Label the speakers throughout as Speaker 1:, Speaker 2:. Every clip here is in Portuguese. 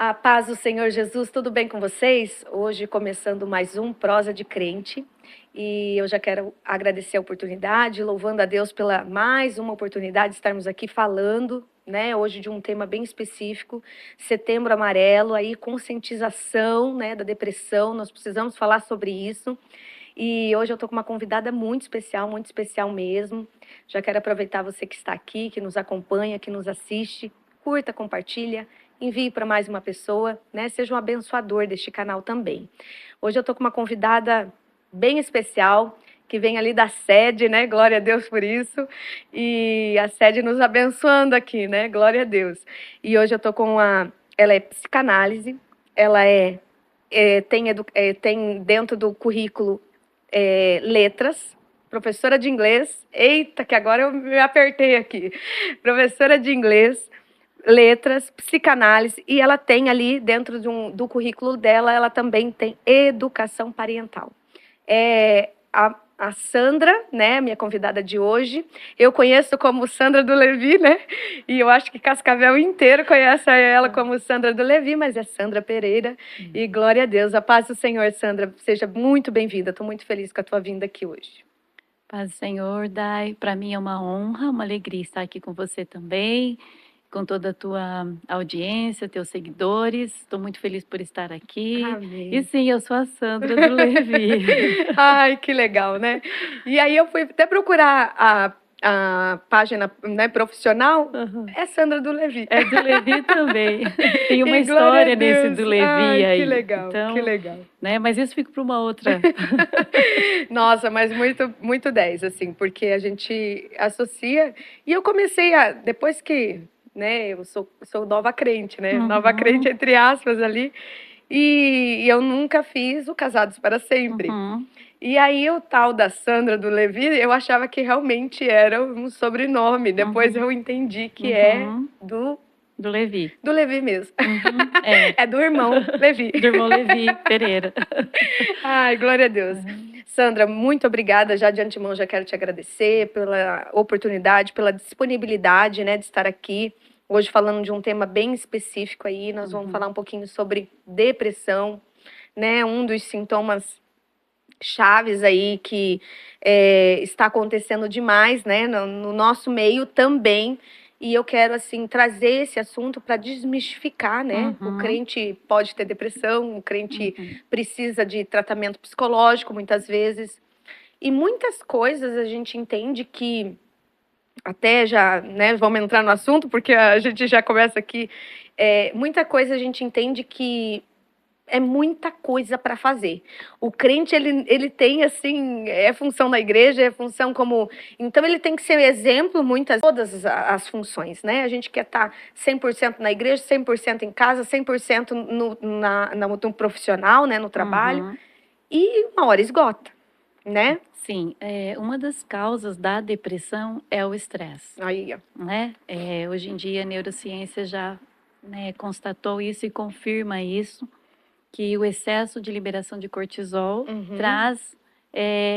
Speaker 1: A paz do Senhor Jesus, tudo bem com vocês? Hoje começando mais um Prosa de Crente e eu já quero agradecer a oportunidade, louvando a Deus pela mais uma oportunidade de estarmos aqui falando, né, hoje de um tema bem específico, Setembro Amarelo, aí conscientização, né, da depressão, nós precisamos falar sobre isso. E hoje eu estou com uma convidada muito especial mesmo. Já quero aproveitar você que está aqui, que nos acompanha, que nos assiste, curta, compartilha, envie para mais uma pessoa, né? Seja um abençoador deste canal também. Hoje eu estou com uma convidada bem especial, que vem ali da sede, né? Glória a Deus por isso. E a sede nos abençoando aqui, né? Glória a Deus. E hoje eu estou com uma... Ela é psicanálise, ela tem dentro do currículo letras, professora de inglês. Eita, que agora eu me apertei aqui. Professora de inglês, letras, psicanálise, e ela tem ali, dentro do currículo dela, ela também tem educação parental. A Sandra, né, minha convidada de hoje, eu conheço como Sandra do Levi, né, e eu acho que Cascavel inteiro conhece ela como Sandra do Levi, mas é Sandra Pereira, e glória a Deus, a paz do Senhor, Sandra, seja muito bem-vinda, estou muito feliz com a tua vinda aqui hoje.
Speaker 2: Paz do Senhor, Dai, para mim é uma honra, uma alegria estar aqui com você também, com toda a tua audiência, teus seguidores. Estou muito feliz por estar aqui.
Speaker 1: Amém.
Speaker 2: E sim, eu sou a Sandra do Levi.
Speaker 1: Ai, que legal, né? E aí eu fui até procurar a página, né, profissional, é Sandra do Levi.
Speaker 2: É do Levi também. Tem uma
Speaker 1: E glória a
Speaker 2: história nesse
Speaker 1: Deus.
Speaker 2: do Levi
Speaker 1: Ai,
Speaker 2: aí.
Speaker 1: que legal,
Speaker 2: Então,
Speaker 1: que legal.
Speaker 2: né, mas isso fica para uma outra.
Speaker 1: Nossa, mas muito 10, assim, porque a gente associa. E eu comecei depois que, né, eu sou nova crente, né? Nova crente, entre aspas, ali. E eu nunca fiz o Casados para Sempre. E aí o tal da Sandra do Levi, eu achava que realmente era um sobrenome. Depois eu entendi que é
Speaker 2: do Levi.
Speaker 1: Do Levi mesmo. É do irmão Levi.
Speaker 2: Do irmão Levi Pereira.
Speaker 1: Ai, glória a Deus. Sandra, muito obrigada. Já de antemão já quero te agradecer pela oportunidade, pela disponibilidade, né, de estar aqui. Hoje falando de um tema bem específico aí, nós vamos falar um pouquinho sobre depressão, né, um dos sintomas chaves aí que está acontecendo demais, né, no nosso meio também. E eu quero, assim, trazer esse assunto para desmistificar, né? O crente pode ter depressão, o crente precisa de tratamento psicológico, muitas vezes. E muitas coisas a gente entende que, até já, né, vamos entrar no assunto, porque a gente já começa aqui. Muita coisa a gente entende que é muita coisa para fazer. O crente, ele tem, assim, é função da igreja, é função como... Então, ele tem que ser exemplo, todas as funções, né? A gente quer estar 100% na igreja, 100% em casa, 100% no profissional, né? No trabalho. E uma hora esgota, né?
Speaker 2: Sim, uma das causas da depressão é o estresse.
Speaker 1: Aí, ó.
Speaker 2: Né? Hoje em dia, a neurociência já, né, constatou isso e confirma isso, que o excesso de liberação de cortisol traz,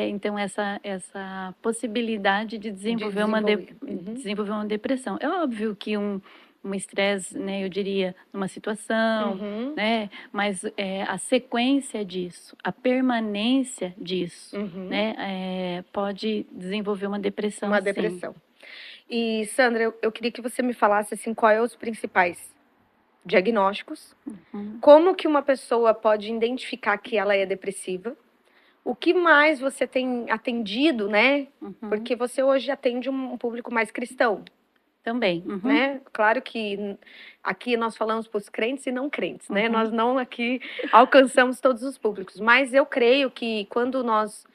Speaker 2: então, essa possibilidade de desenvolver uma depressão. É óbvio que um estresse, né, eu diria, numa situação, né, mas a sequência disso, a permanência disso, né, pode desenvolver uma depressão.
Speaker 1: Uma depressão. E, Sandra, eu queria que você me falasse, assim, quais os principais diagnósticos, como que uma pessoa pode identificar que ela é depressiva, o que mais você tem atendido, né? Porque você hoje atende um público mais cristão.
Speaker 2: Também.
Speaker 1: Né? Claro que aqui nós falamos para os crentes e não crentes, né? Nós não aqui alcançamos todos os públicos, mas eu creio que quando nós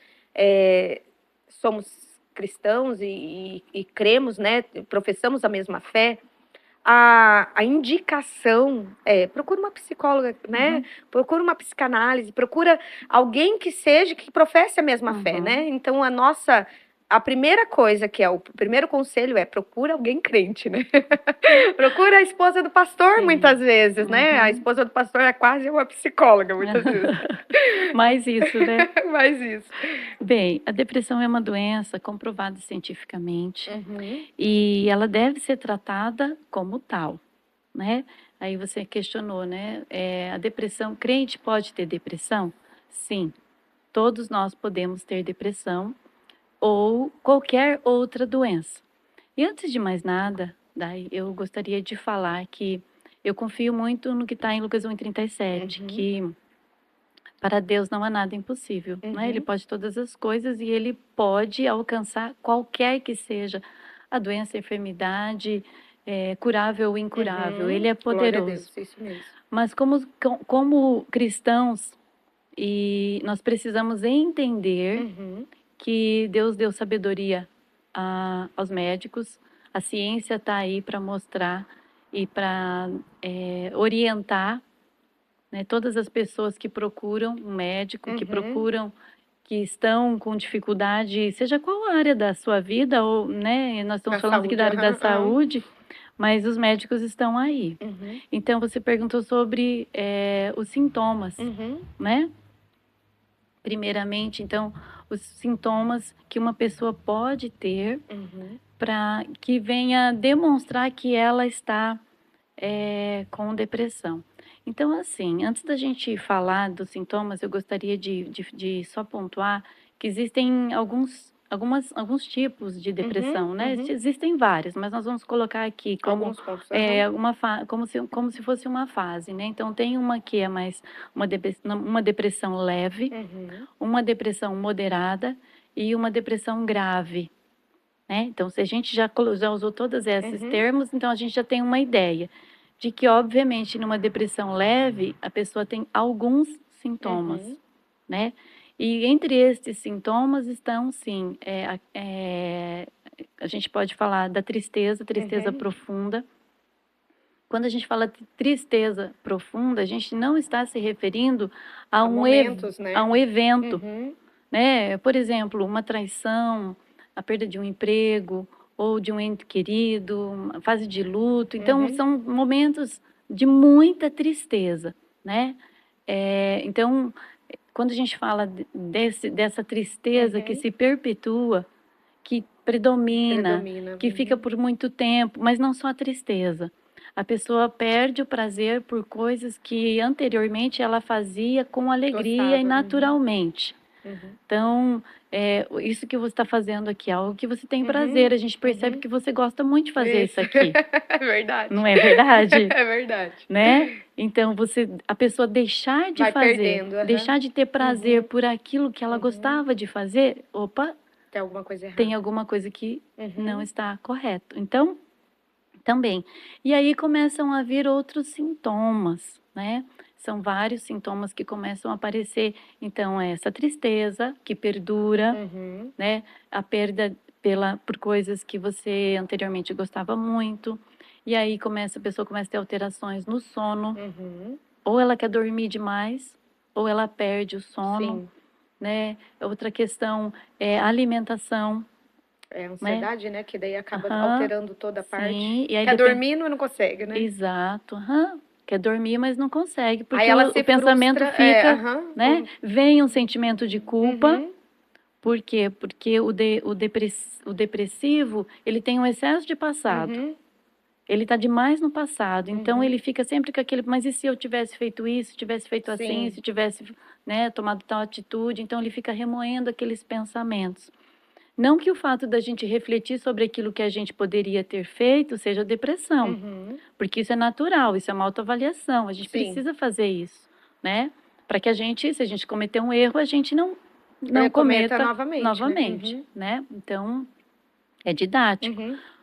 Speaker 1: somos cristãos e cremos, né? Professamos a mesma fé, a indicação procura uma psicóloga, né? Procura uma psicanálise, procura alguém que professe a mesma fé, né? Então, a primeira coisa o primeiro conselho procura alguém crente, né? Procura a esposa do pastor, muitas vezes, né? A esposa do pastor é quase uma psicóloga, muitas vezes.
Speaker 2: Mais isso, né?
Speaker 1: Mais isso.
Speaker 2: Bem, a depressão é uma doença comprovada cientificamente e ela deve ser tratada como tal, né? Aí você questionou, né? A depressão, crente pode ter depressão? Sim, todos nós podemos ter depressão ou qualquer outra doença. E antes de mais nada, daí eu gostaria de falar que eu confio muito no que está em Lucas 1,37, que para Deus não há nada impossível, né? Ele pode todas as coisas e ele pode alcançar qualquer que seja a doença, a enfermidade, curável ou incurável. Ele é
Speaker 1: Glória a
Speaker 2: poderoso.
Speaker 1: Deus, isso mesmo.
Speaker 2: Mas como cristãos, e nós precisamos entender que Deus deu sabedoria aos médicos, a ciência está aí para mostrar e para orientar, né, todas as pessoas que procuram um médico, que estão com dificuldade, seja qual a área da sua vida, ou, né, nós estamos falando aqui da área da saúde, mas os médicos estão aí. Então, você perguntou sobre os sintomas, né? Primeiramente, então, os sintomas que uma pessoa pode ter para que venha demonstrar que ela está com depressão. Então, assim, antes da gente falar dos sintomas, eu gostaria de só pontuar que existem alguns tipos de depressão, né? Existem vários, mas nós vamos colocar aqui como,
Speaker 1: Alguns pontos,
Speaker 2: como se fosse uma fase, né? Então, tem uma que é mais uma depressão leve, uma depressão moderada e uma depressão grave, né? Então, se a gente já usou todos esses termos, então a gente já tem uma ideia de que, obviamente, numa depressão leve, a pessoa tem alguns sintomas, né? E entre estes sintomas estão, sim, a gente pode falar da tristeza profunda. Quando a gente fala de tristeza profunda, a gente não está se referindo a um evento, né? Por exemplo, uma traição, a perda de um emprego ou de um ente querido, uma fase de luto. Então, são momentos de muita tristeza, né? Então, quando a gente fala dessa tristeza que se perpetua, que predomina, que fica por muito tempo, mas não só a tristeza. A pessoa perde o prazer por coisas que anteriormente ela fazia com alegria e naturalmente. Então, isso que você está fazendo aqui é algo que você tem prazer. A gente percebe que você gosta muito de fazer isso aqui.
Speaker 1: É verdade.
Speaker 2: Não é verdade?
Speaker 1: É verdade.
Speaker 2: Né? Então, a pessoa deixar de
Speaker 1: Vai
Speaker 2: fazer,
Speaker 1: perdendo,
Speaker 2: deixar de ter prazer por aquilo que ela gostava de fazer, opa,
Speaker 1: tem alguma coisa errada.
Speaker 2: tem alguma coisa que não está correto. Então, também. E aí começam a vir outros sintomas, né? São vários sintomas que começam a aparecer. Então, essa tristeza que perdura, né? A perda por coisas que você anteriormente gostava muito. E aí a pessoa começa a ter alterações no sono. Ou ela quer dormir demais, ou ela perde o sono, né? Outra questão é a alimentação.
Speaker 1: É a ansiedade, né? Que daí acaba alterando toda a parte.
Speaker 2: Sim, e aí
Speaker 1: Quer dormir, mas não consegue, né?
Speaker 2: Exato. Quer dormir, mas não consegue, porque
Speaker 1: Aí ela se
Speaker 2: o pensamento
Speaker 1: frustra,
Speaker 2: fica, né? Vem um sentimento de culpa. Por quê? Porque o depressivo, ele tem um excesso de passado. Ele está demais no passado. Então, ele fica sempre com aquele, mas e se eu tivesse feito isso, tivesse feito assim, se tivesse, né, tomado tal atitude? Então, ele fica remoendo aqueles pensamentos. Não que o fato da gente refletir sobre aquilo que a gente poderia ter feito seja depressão, porque isso é natural, isso é uma autoavaliação, a gente precisa fazer isso, né? Para que se a gente cometer um erro, a gente não cometa novamente, né? Então, é didático.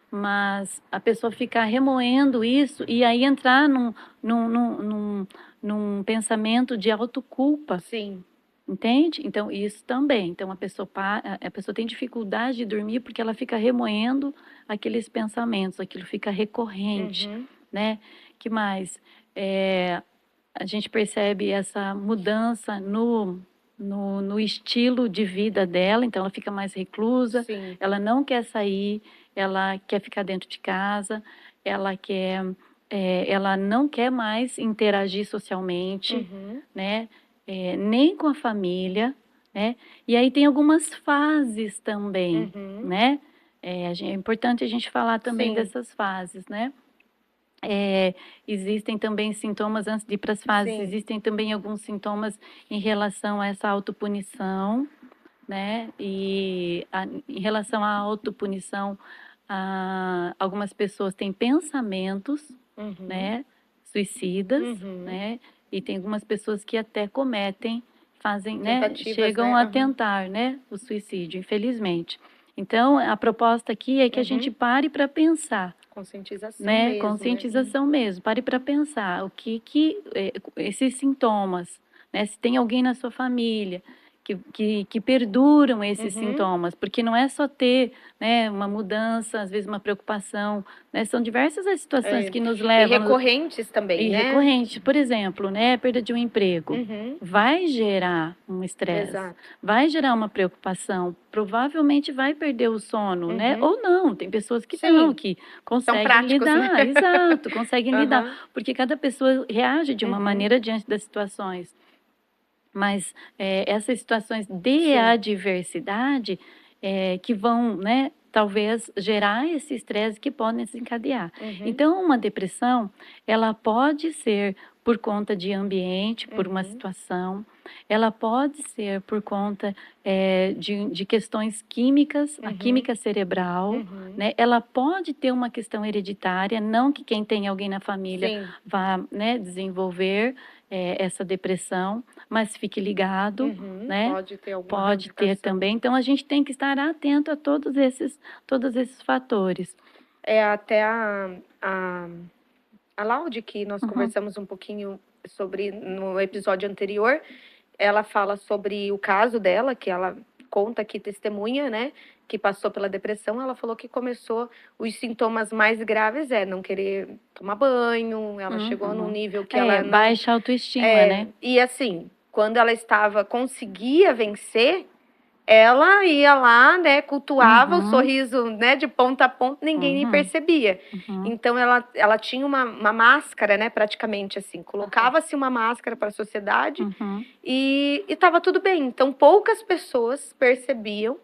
Speaker 2: Mas a pessoa ficar remoendo isso e aí entrar num pensamento de autoculpa.
Speaker 1: Sim.
Speaker 2: Entende? Então, isso também. Então, a pessoa tem dificuldade de dormir porque ela fica remoendo aqueles pensamentos, aquilo fica recorrente, né? Que mais? A gente percebe essa mudança no estilo de vida dela, então ela fica mais reclusa, ela não quer sair, ela quer ficar dentro de casa, ela não quer mais interagir socialmente, né? Nem com a família, né? E aí tem algumas fases também, né? É importante a gente falar também dessas fases, né? Existem também sintomas, antes de ir para as fases,
Speaker 1: Sim.
Speaker 2: existem também alguns sintomas em relação a essa autopunição, né? E em relação à autopunição, algumas pessoas têm pensamentos, né? Suicidas, né? E tem algumas pessoas que até cometem, fazem, né? Chegam a tentar, né? O suicídio, infelizmente. Então, a proposta aqui é que a gente pare para pensar.
Speaker 1: Conscientização
Speaker 2: né?
Speaker 1: mesmo,
Speaker 2: Conscientização mesmo. Pare para pensar o que esses sintomas, né? Se tem alguém na sua família que perduram esses sintomas, porque não é só ter, né, uma mudança, às vezes uma preocupação, né? São diversas as situações que nos levam...
Speaker 1: E recorrentes também,
Speaker 2: e
Speaker 1: né?
Speaker 2: recorrente, por exemplo, né, perda de um emprego, vai gerar um estresse, vai gerar uma preocupação, provavelmente vai perder o sono, né? Ou não, tem pessoas que não, que conseguem
Speaker 1: práticos,
Speaker 2: lidar,
Speaker 1: né?
Speaker 2: exato, conseguem lidar, porque cada pessoa reage de uma maneira diante das situações. Mas essas situações de adversidade que vão, né, talvez gerar esse estresse que podem desencadear. Então, uma depressão, ela pode ser por conta de ambiente, por uma situação, ela pode ser por conta de questões químicas, a química cerebral, né? Ela pode ter uma questão hereditária, não que quem tem alguém na família vá, né, desenvolver essa depressão, mas fique ligado, né? Pode ter também. Então, a gente tem que estar atento a todos esses fatores.
Speaker 1: Até a Laude, que nós conversamos um pouquinho sobre no episódio anterior, ela fala sobre o caso dela, que ela conta aqui, testemunha, né? Que passou pela depressão. Ela falou que começou, os sintomas mais graves não querer tomar banho, ela chegou num nível que ela não...
Speaker 2: baixa autoestima, né?
Speaker 1: E assim, quando ela conseguia vencer, ela ia lá, né, cultuava o sorriso, né, de ponta a ponta, ninguém nem percebia. Então, ela tinha uma máscara, né, praticamente assim, colocava-se uma máscara para a sociedade e estava tudo bem. Então, poucas pessoas percebiam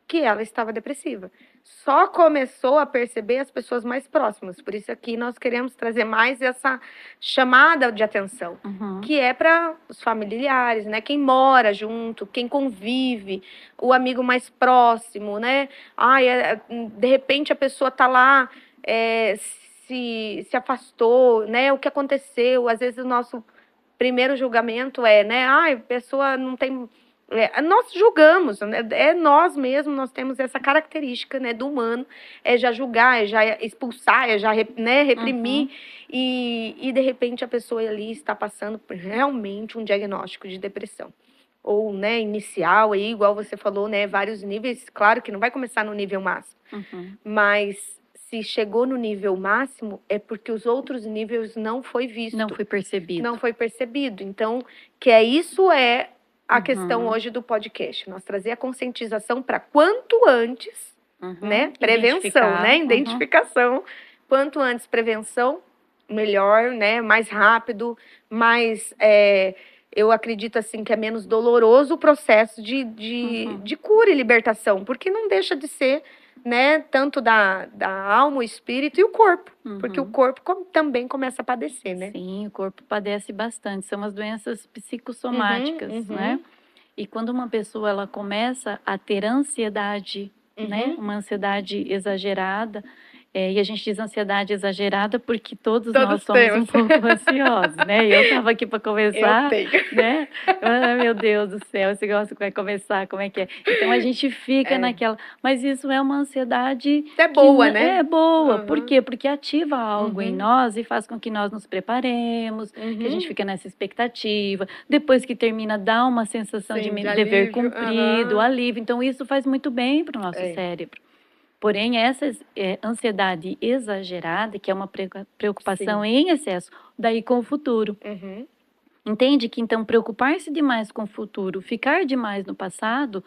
Speaker 1: que ela estava depressiva. Só começou a perceber as pessoas mais próximas. Por isso aqui nós queremos trazer mais essa chamada de atenção, que é para os familiares, né? Quem mora junto, quem convive, o amigo mais próximo, né? De repente a pessoa está lá, se afastou, né? O que aconteceu? Às vezes o nosso primeiro julgamento né? A pessoa não tem... nós julgamos, né? Nós mesmos, nós temos essa característica, né, do humano, já julgar, já expulsar, já né, reprimir, e de repente a pessoa ali está passando por realmente um diagnóstico de depressão. Ou, né, inicial, aí, igual você falou, né, vários níveis, claro que não vai começar no nível máximo, mas se chegou no nível máximo, é porque os outros níveis não foi visto.
Speaker 2: Não foi percebido.
Speaker 1: Não foi percebido. Então, isso é a questão hoje do podcast. Nós trazer a conscientização para quanto antes, né? Prevenção, né? Identificação. Quanto antes prevenção, melhor, né? Mais rápido, mais... eu acredito, assim, que é menos doloroso o processo de cura e libertação. Porque não deixa de ser, né? Tanto da alma, o espírito e o corpo. Porque o corpo também começa a padecer, né?
Speaker 2: Sim, o corpo padece bastante. São as doenças psicossomáticas, né? E quando uma pessoa ela começa a ter ansiedade, né? Uma ansiedade exagerada, e a gente diz ansiedade exagerada porque todos nós somos um pouco ansiosos, né? Eu estava aqui para conversar, né? Meu Deus do céu, esse negócio vai começar, como é que é? Então a gente fica naquela... Mas isso é uma ansiedade...
Speaker 1: É boa, né?
Speaker 2: É boa. Por quê? Porque ativa algo em nós e faz com que nós nos preparemos, que a gente fica nessa expectativa. Depois que termina, dá uma sensação de dever cumprido, alívio. Então isso faz muito bem para o nosso cérebro. Porém, essa ansiedade exagerada, que é uma preocupação em excesso, daí com o futuro. Entende que, então, preocupar-se demais com o futuro, ficar demais no passado,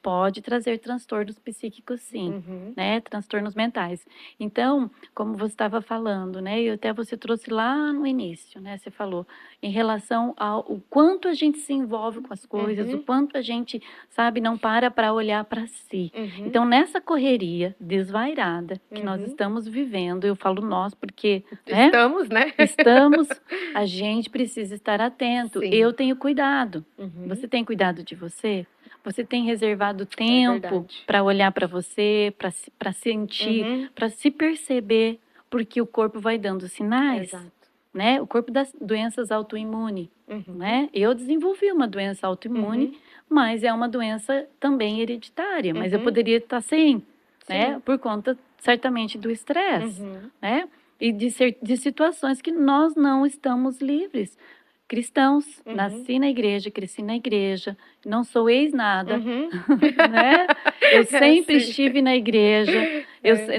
Speaker 2: pode trazer transtornos psíquicos, sim, né? Transtornos mentais. Então, como você estava falando, né? E até você trouxe lá no início, né? Você falou em relação ao o quanto a gente se envolve com as coisas, o quanto a gente, sabe, não para olhar para si. Então, nessa correria desvairada que nós estamos vivendo, eu falo nós porque, né?
Speaker 1: Estamos, né?
Speaker 2: Estamos, a gente precisa estar atento.
Speaker 1: Sim.
Speaker 2: Eu tenho cuidado. Você tem cuidado de você? Você tem reservado tempo para olhar para você, para sentir, para se perceber, porque o corpo vai dando sinais, né? O corpo das doenças autoimunes, né? Eu desenvolvi uma doença autoimune, mas é uma doença também hereditária, mas eu poderia estar sem, né? Por conta, certamente, do estresse, né? E de situações que nós não estamos livres. Cristãos, nasci na igreja, cresci na igreja, não sou ex-nada, né? Eu sempre estive na igreja,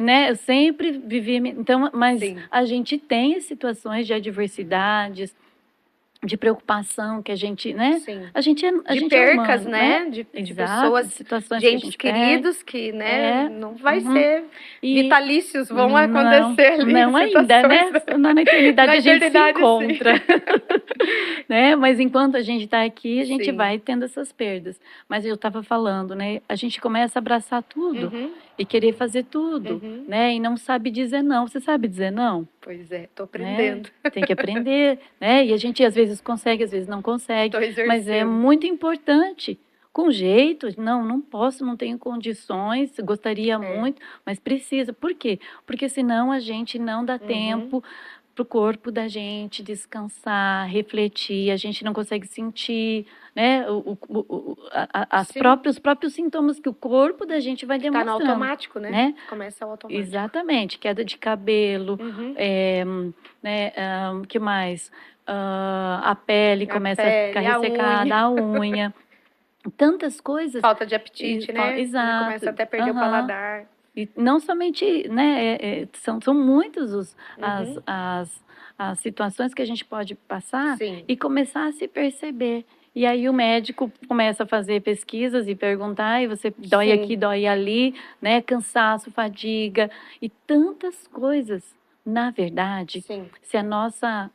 Speaker 2: né? Eu sempre vivi, então, mas a gente tem situações de adversidades, de preocupação que a gente, né? A gente é
Speaker 1: percas,
Speaker 2: humano,
Speaker 1: né?
Speaker 2: né?
Speaker 1: De
Speaker 2: Exato,
Speaker 1: pessoas,
Speaker 2: situações
Speaker 1: de
Speaker 2: que a
Speaker 1: entes
Speaker 2: gente
Speaker 1: queridos que, né? Não vai ser vitalícios, vão
Speaker 2: não,
Speaker 1: acontecer ali.
Speaker 2: Não ainda, né? Na eternidade a gente se
Speaker 1: eternidade,
Speaker 2: encontra. Né? Mas enquanto a gente está aqui, a gente vai tendo essas perdas. Mas eu estava falando, né? A gente começa a abraçar tudo e querer fazer tudo, né? E não sabe dizer não. Você sabe dizer não?
Speaker 1: Pois é, tô aprendendo.
Speaker 2: Né? Tem que aprender, né? E a gente às vezes consegue, às vezes não consegue. Mas é muito importante. Com jeito, não posso, não tenho condições, gostaria muito, mas precisa. Por quê? Porque senão a gente não dá tempo para o corpo da gente descansar, refletir, a gente não consegue sentir, né, os próprios sintomas que o corpo da gente vai demonstrando.
Speaker 1: Tá no automático, né? Começa o automático.
Speaker 2: Exatamente, queda de cabelo, né, que mais? A pele começa a ficar ressecada, a unha. Tantas coisas.
Speaker 1: Falta de apetite, né?
Speaker 2: Exato.
Speaker 1: Começa até a perder o paladar.
Speaker 2: E não somente, né, são muitas as situações que a gente pode passar e começar a se perceber. E aí o médico começa a fazer pesquisas e perguntar, e você dói aqui, dói ali, né, cansaço, fadiga e tantas coisas. Na verdade, se a nossa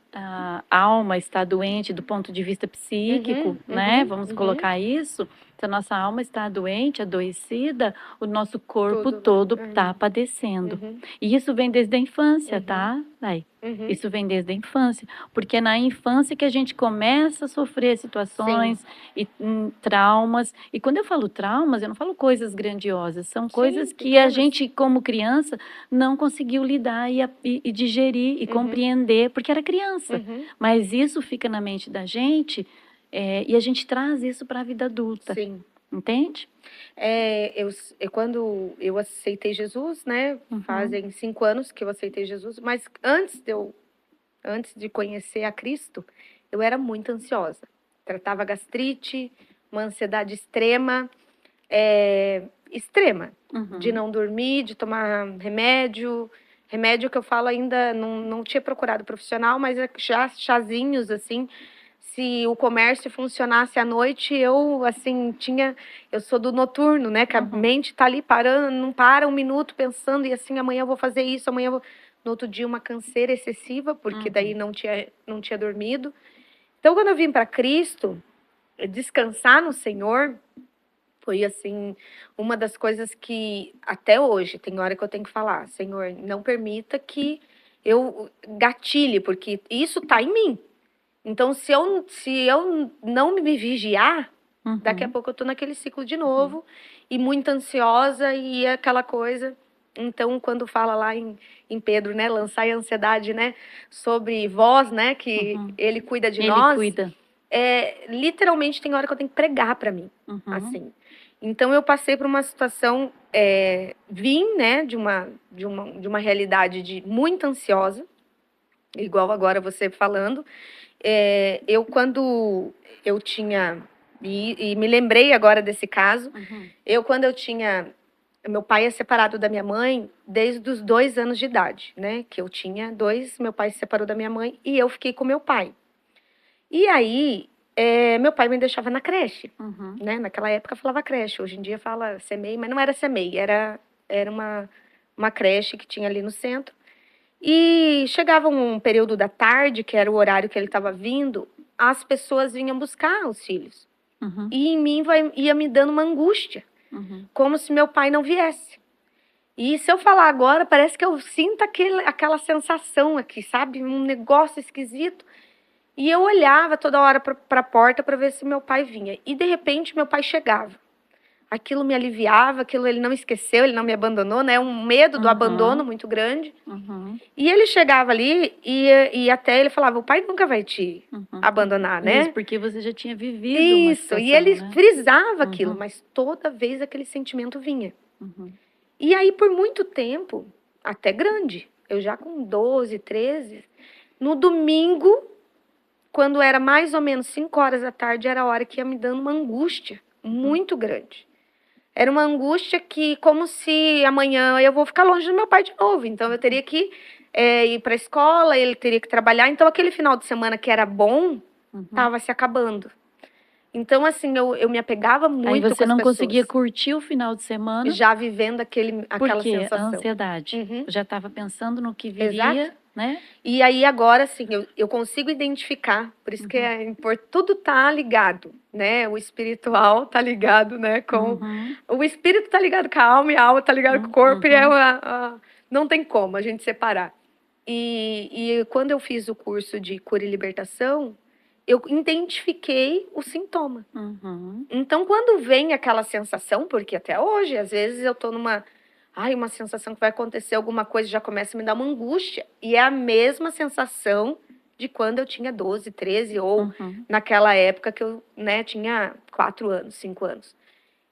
Speaker 2: alma está doente do ponto de vista psíquico, né, vamos colocar isso, se a nossa alma está doente, adoecida, o nosso corpo todo está padecendo. E isso vem desde a infância, tá, Dai? Isso vem desde a infância, porque é na infância que a gente começa a sofrer situações e traumas. E quando eu falo traumas, eu não falo coisas grandiosas, são coisas que a gente, como criança, não conseguiu lidar e digerir e compreender, porque era criança. Mas isso fica na mente da gente e a gente traz isso para a vida adulta. Entende?
Speaker 1: Quando eu aceitei Jesus, né? Fazem 5 anos que eu aceitei Jesus, mas antes de conhecer a Cristo, eu era muito ansiosa. Tratava gastrite, uma ansiedade extrema, de não dormir, de tomar remédio. Remédio que eu falo ainda, não tinha procurado profissional, mas já chazinhos, assim. Se o comércio funcionasse à noite, eu sou do noturno, né? Que a mente tá ali parando, não para um minuto pensando, e assim, amanhã eu vou fazer isso, amanhã eu vou... No outro dia, uma canseira excessiva, porque daí não tinha dormido. Então, quando eu vim para Cristo, descansar no Senhor, foi assim, uma das coisas que até hoje, tem hora que eu tenho que falar, Senhor, não permita que eu gatilhe, porque isso tá em mim. Então, se eu não me vigiar, daqui a pouco eu tô naquele ciclo de novo, e muito ansiosa, e aquela coisa. Então, quando fala lá em Pedro, né, lançar a ansiedade, né, sobre vós, né, que ele cuida de nós.
Speaker 2: Ele cuida.
Speaker 1: Literalmente, tem hora que eu tenho que pregar para mim, assim. Então, eu passei por uma situação, vim, né, de uma realidade de muito ansiosa, igual agora você falando. Quando eu tinha, e me lembrei agora desse caso, quando eu tinha, meu pai é separado da minha mãe desde os 2 anos de idade, né, que eu tinha 2, meu pai se separou da minha mãe e eu fiquei com meu pai. E aí, meu pai me deixava na creche,
Speaker 2: Uhum.
Speaker 1: né? Naquela época falava creche, hoje em dia fala CMEI, mas não era CMEI, era uma creche que tinha ali no centro. E chegava um período da tarde, que era o horário que ele estava vindo, as pessoas vinham buscar os filhos.
Speaker 2: Uhum.
Speaker 1: E em mim ia me dando uma angústia,
Speaker 2: Uhum.
Speaker 1: como se meu pai não viesse. E se eu falar agora, parece que eu sinto aquela sensação aqui, sabe? Um negócio esquisito. E eu olhava toda hora para a porta para ver se meu pai vinha. E de repente meu pai chegava. Aquilo me aliviava, aquilo ele não esqueceu, ele não me abandonou, né? Um medo do abandono muito grande.
Speaker 2: Uhum.
Speaker 1: E ele chegava ali e até ele falava, o pai nunca vai te abandonar, né?
Speaker 2: Isso, porque você já tinha vivido uma
Speaker 1: Isso,
Speaker 2: situação,
Speaker 1: e ele
Speaker 2: né?
Speaker 1: frisava aquilo, mas toda vez aquele sentimento vinha. E aí, por muito tempo, até grande, eu já com 12, 13, no domingo, quando era mais ou menos 5 horas da tarde, era a hora que ia me dando uma angústia muito grande. Era uma angústia que, como se amanhã eu vou ficar longe do meu pai de novo. Então, eu teria que ir para a escola, ele teria que trabalhar. Então, aquele final de semana que era bom, estava se acabando. Então, assim, eu me apegava muito com as pessoas.
Speaker 2: Aí você não conseguia curtir o final de semana.
Speaker 1: Já vivendo aquela
Speaker 2: Porque
Speaker 1: sensação.
Speaker 2: a ansiedade. Eu já estava pensando no que viria,
Speaker 1: Exato.
Speaker 2: né?
Speaker 1: E aí agora, assim, eu consigo identificar, por isso que tudo tá ligado, né? O espiritual tá ligado, né? O espírito tá ligado com a alma e a alma tá ligado com o corpo e não tem como a gente separar. E quando eu fiz o curso de cura e libertação, eu identifiquei o sintoma. Então, quando vem aquela sensação, porque até hoje, às vezes eu tô numa uma sensação que vai acontecer alguma coisa, já começa a me dar uma angústia. E é a mesma sensação de quando eu tinha 12, 13, ou naquela época que eu, né, tinha 4 anos, 5 anos.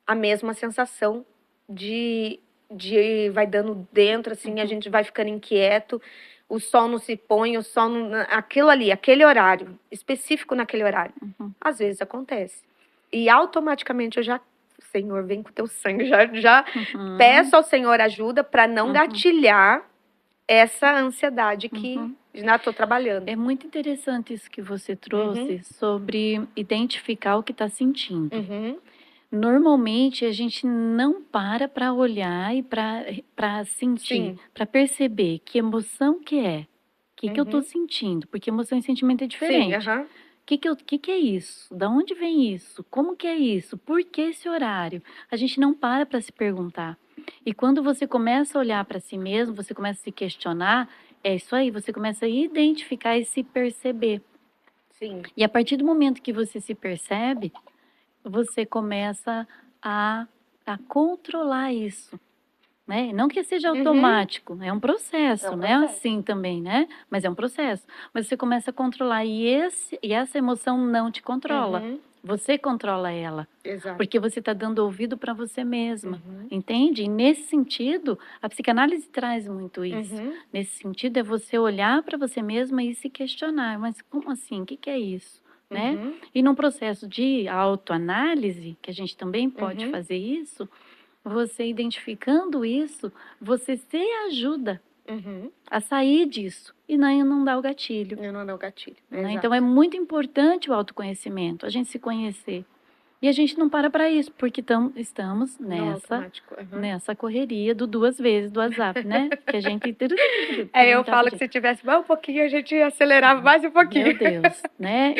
Speaker 1: A mesma sensação de vai dando dentro, assim, a gente vai ficando inquieto, o sol não se põe, o sol não... Aquilo ali, aquele horário, específico naquele horário. Às vezes acontece. E automaticamente eu já... Senhor, vem com o teu sangue. Já peço ao Senhor ajuda para não gatilhar essa ansiedade que já estou trabalhando.
Speaker 2: É muito interessante isso que você trouxe sobre identificar o que está sentindo. Normalmente a gente não para olhar e para sentir, para perceber que emoção que é, o que eu estou sentindo, porque emoção e sentimento é diferente.
Speaker 1: Sim,
Speaker 2: que é isso? Da onde vem isso? Como que é isso? Por que esse horário? A gente não para se perguntar. E quando você começa a olhar para si mesmo, você começa a se questionar, é isso aí, você começa a identificar e se perceber.
Speaker 1: Sim.
Speaker 2: E a partir do momento que você se percebe, você começa a controlar isso. Né? Não que seja automático, é um processo, né? Assim também, né? Mas é um processo. Mas você começa a controlar e essa emoção não te controla. Você controla ela.
Speaker 1: Exato.
Speaker 2: Porque você está dando ouvido para você mesma, entende? E nesse sentido, a psicanálise traz muito isso. Nesse sentido, é você olhar para você mesma e se questionar. Mas como assim? O que é isso? Né? E num processo de autoanálise, que a gente também pode fazer isso, você identificando isso, você se ajuda a sair disso e não dá o gatilho.
Speaker 1: Não dá o gatilho.
Speaker 2: Né? Então é muito importante o autoconhecimento, a gente se conhecer. E a gente não para isso, porque estamos nessa correria do 2 vezes do WhatsApp, né? Que a gente...
Speaker 1: eu falo que se tivesse mais um pouquinho, a gente acelerava mais um pouquinho.
Speaker 2: Meu Deus, né?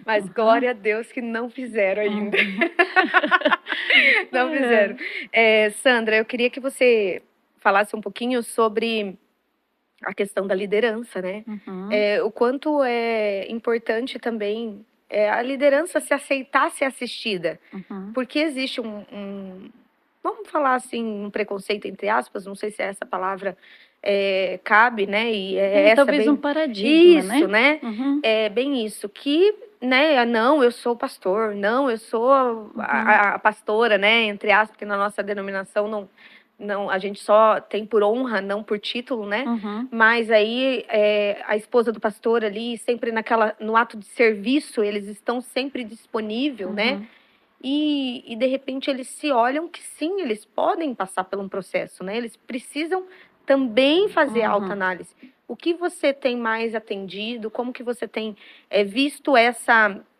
Speaker 1: Mas glória a Deus que não fizeram ainda. Não fizeram. Sandra, eu queria que você falasse um pouquinho sobre a questão da liderança, né? O quanto é importante também a liderança se aceitar ser assistida. Porque existe vamos falar assim, um preconceito, entre aspas, não sei se essa palavra cabe, né? E
Speaker 2: talvez
Speaker 1: bem...
Speaker 2: um paradigma,
Speaker 1: isso, né? É bem isso, que, né, não, eu sou o pastor, não, eu sou a pastora, né, entre aspas, porque na nossa denominação não, a gente só tem por honra, não por título, né? Mas aí a esposa do pastor ali, sempre no ato de serviço, eles estão sempre disponíveis, né? E de repente eles se olham que sim, eles podem passar por um processo, né? Eles precisam também fazer autoanálise. O que você tem mais atendido? Como que você tem visto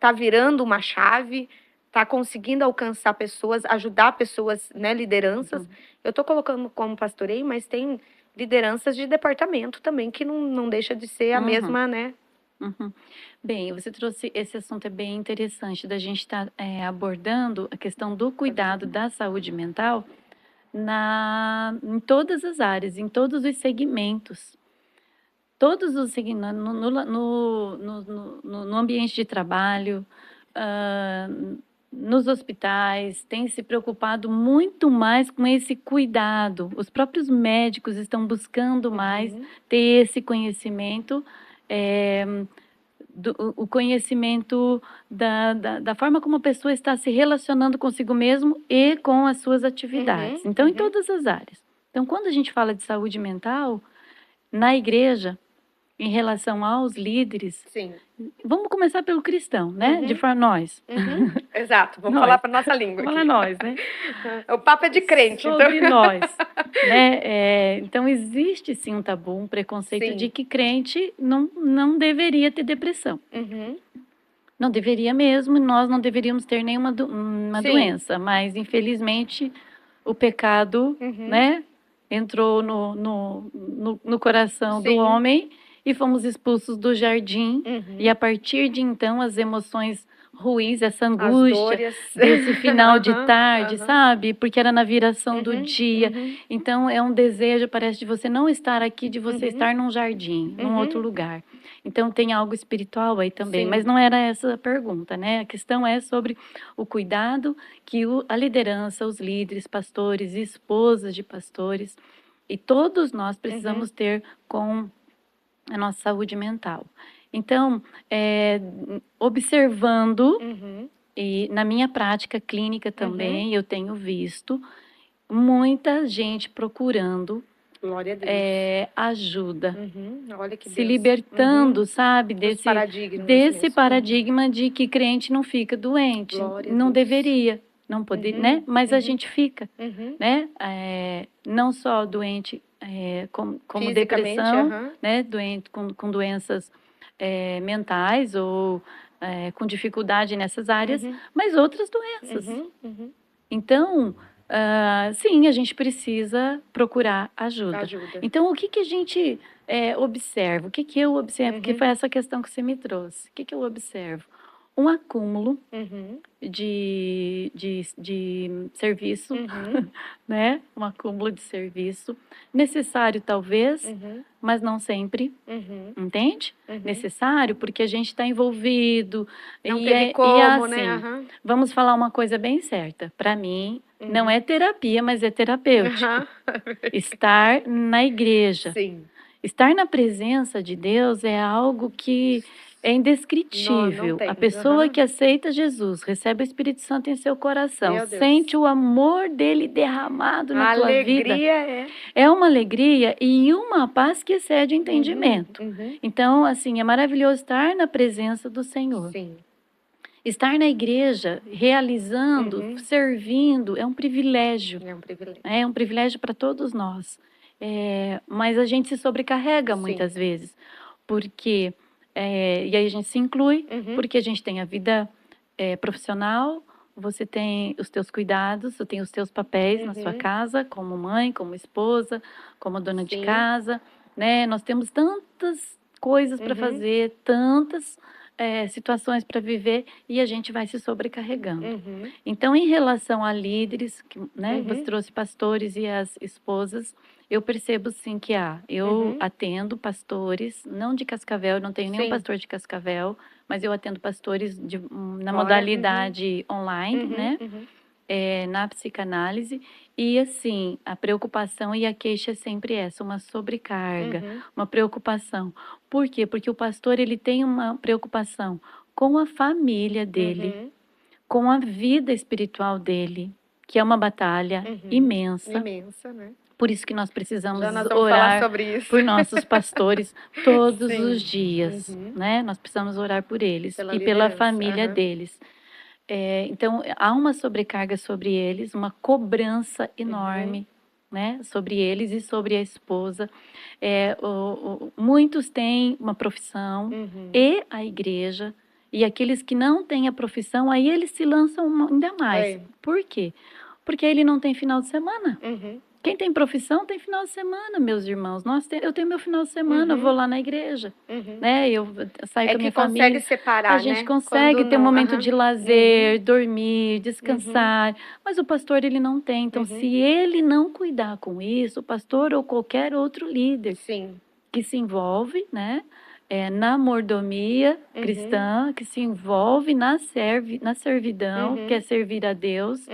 Speaker 1: tá virando uma chave, tá conseguindo alcançar pessoas, ajudar pessoas, né, lideranças?
Speaker 2: Uhum.
Speaker 1: Eu tô colocando como pastoreio, mas tem lideranças de departamento também, que não deixa de ser a
Speaker 2: Uhum.
Speaker 1: mesma, né?
Speaker 2: Uhum. Bem, você trouxe esse assunto é bem interessante da gente estar abordando a questão do cuidado da saúde mental em todas as áreas, em todos os segmentos. Todos os segmentos, no ambiente de trabalho, ah, nos hospitais, tem se preocupado muito mais com esse cuidado. Os próprios médicos estão buscando mais ter esse conhecimento, o conhecimento da forma como a pessoa está se relacionando consigo mesmo e com as suas atividades. Então, em todas as áreas. Então, quando a gente fala de saúde mental, na igreja, em relação aos líderes,
Speaker 1: Sim.
Speaker 2: Vamos começar pelo cristão, né? De forma nós.
Speaker 1: Exato, vamos
Speaker 2: Nós.
Speaker 1: falar para nossa língua
Speaker 2: Fala
Speaker 1: aqui.
Speaker 2: nós, né?
Speaker 1: O papo é de crente,
Speaker 2: Sobre
Speaker 1: então.
Speaker 2: nós, né? Então existe sim um tabu, um preconceito
Speaker 1: Sim.
Speaker 2: de que crente não deveria ter depressão. Não deveria mesmo, nós não deveríamos ter nenhuma doença, mas infelizmente o pecado, né, entrou no coração do homem e fomos expulsos do jardim. E a partir de então as emoções ruins, essa angústia desse final de tarde, sabe? Porque era na viração do dia. Então é um desejo, parece, de você não estar aqui, de você estar num jardim, num outro lugar. Então tem algo espiritual aí também, mas não era essa a pergunta, né? A questão é sobre o cuidado que a liderança, os líderes, pastores, esposas de pastores e todos nós precisamos ter com a nossa saúde mental. Então, observando, e na minha prática clínica também, eu tenho visto muita gente procurando
Speaker 1: Glória a Deus.
Speaker 2: ajuda,
Speaker 1: Olha que
Speaker 2: se libertando, sabe, desse paradigma de que crente não fica doente, não deveria, não poder, né? Mas a gente fica, né? Não só doente como depressão, né? Doente com doenças mentais ou com dificuldade nessas áreas, mas outras doenças. Então, sim, a gente precisa procurar ajuda. Então, o que a gente observa? O que eu observo? Que foi essa questão que você me trouxe. O que eu observo? Um acúmulo de serviço, né? Um acúmulo de serviço. Necessário, talvez, mas não sempre. Entende? Necessário porque a gente está envolvido.
Speaker 1: Não teve como,
Speaker 2: assim,
Speaker 1: né?
Speaker 2: Vamos falar uma coisa bem certa. Para mim, não é terapia, mas é terapêutico. Estar na igreja. Estar na presença de Deus é algo que é indescritível. A pessoa que aceita Jesus, recebe o Espírito Santo em seu coração, sente o amor dele derramado na tua vida. É uma alegria e uma paz que excede o entendimento. Então, assim, é maravilhoso estar na presença do Senhor. Estar na igreja, realizando, servindo, é um privilégio. É um privilégio para todos nós. Mas a gente se sobrecarrega muitas vezes, porque e aí a gente se inclui, porque a gente tem a vida profissional, você tem os teus cuidados, você tem os teus papéis na sua casa, como mãe, como esposa, como dona de casa, né? Nós temos tantas coisas para fazer, tantas situações para viver e a gente vai se sobrecarregando. Então, em relação a líderes, né, você trouxe pastores e as esposas, eu percebo sim que eu atendo pastores, não de Cascavel, eu não tenho nenhum pastor de Cascavel, mas eu atendo pastores na modalidade online, né? Na psicanálise, e assim, a preocupação e a queixa é sempre essa, uma sobrecarga, uma preocupação. Por quê? Porque o pastor, ele tem uma preocupação com a família dele, com a vida espiritual dele, que é uma batalha imensa.
Speaker 1: Né?
Speaker 2: Por isso que nós precisamos
Speaker 1: orar
Speaker 2: por nossos pastores todos os dias, né? Nós precisamos orar por eles e pela família deles. Então, há uma sobrecarga sobre eles, uma cobrança enorme, né, sobre eles e sobre a esposa. Muitos têm uma profissão e a igreja, e aqueles que não têm a profissão, aí eles se lançam ainda mais. Por quê? Porque ele não tem final de semana. Quem tem profissão tem final de semana, meus irmãos. Eu tenho meu final de semana, eu vou lá na igreja, né? Eu saio com a minha família.
Speaker 1: Consegue separar,
Speaker 2: a gente consegue ter um momento de lazer, dormir, descansar. Mas o pastor, ele não tem. Então, se ele não cuidar com isso, o pastor ou qualquer outro líder que se envolve, né? Na mordomia cristã, que se envolve na servidão, que é servir a Deus.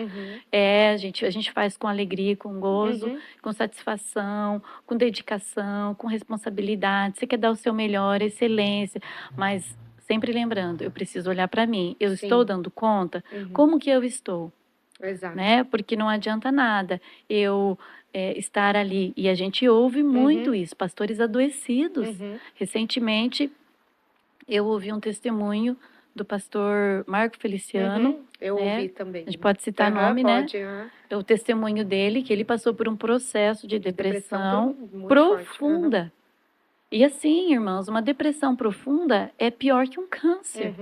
Speaker 2: A gente faz com alegria, com gozo, com satisfação, com dedicação, com responsabilidade. Você quer dar o seu melhor, excelência, mas sempre lembrando, eu preciso olhar para mim. Eu estou dando conta? Como que eu estou?
Speaker 1: Exato.
Speaker 2: Né? Porque não adianta nada eu estar ali. E a gente ouve muito isso, pastores adoecidos. Recentemente, eu ouvi um testemunho do pastor Marco Feliciano.
Speaker 1: Eu ouvi também.
Speaker 2: A gente pode citar nome,
Speaker 1: pode,
Speaker 2: né? O testemunho dele, que ele passou por um processo de depressão profunda. E assim, irmãos, uma depressão profunda é pior que um câncer.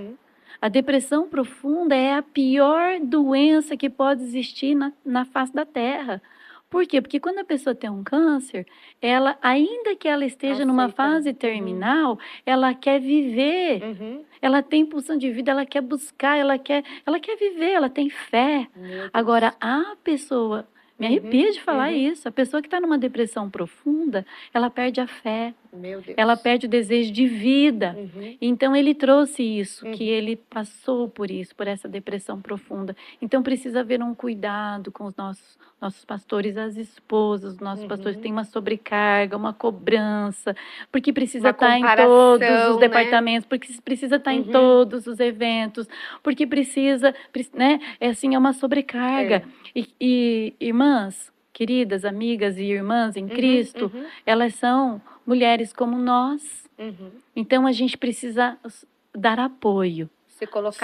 Speaker 2: A depressão profunda é a pior doença que pode existir na face da Terra. Por quê? Porque quando a pessoa tem um câncer, ela, ainda que ela esteja numa fase terminal, ela quer viver. Ela tem impulsão de vida, ela quer buscar, ela quer viver, ela tem fé. Agora, a pessoa, me arrepia de falar isso, a pessoa que está numa depressão profunda, ela perde a fé. Ela perde o desejo de vida. Então, ele trouxe isso, que ele passou por isso, por essa depressão profunda. Então, precisa haver um cuidado com os nossos pastores, as esposas, os nossos pastores têm uma sobrecarga, uma cobrança, porque precisa estar em todos os departamentos, porque precisa estar em todos os eventos, porque precisa, né? É uma sobrecarga. E irmãs, queridas, amigas e irmãs em Cristo, elas são mulheres como nós. Então, a gente precisa dar apoio.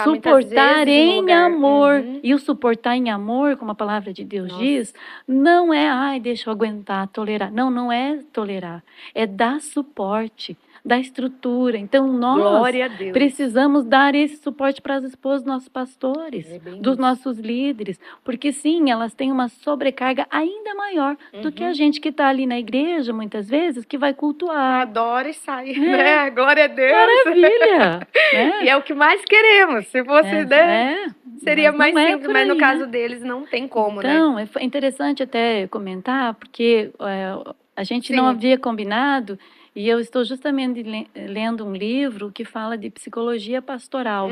Speaker 2: Suportar em amor. E o suportar em amor, como a palavra de Deus diz, não é, deixa eu aguentar, tolerar. Não é tolerar. É dar suporte, dar estrutura. Então, nós precisamos dar esse suporte para as esposas dos nossos pastores, dos nossos líderes. Porque, sim, elas têm uma sobrecarga ainda maior do que a gente que está ali na igreja, muitas vezes, que vai cultuar.
Speaker 1: Adora e sai, né? Glória a Deus.
Speaker 2: Maravilha!
Speaker 1: E é o que mais queremos. Se fosse, seria mais simples, mas no caso deles não tem como,
Speaker 2: então, né? Então, é interessante até comentar, porque a gente não havia combinado, e eu estou justamente lendo um livro que fala de psicologia pastoral.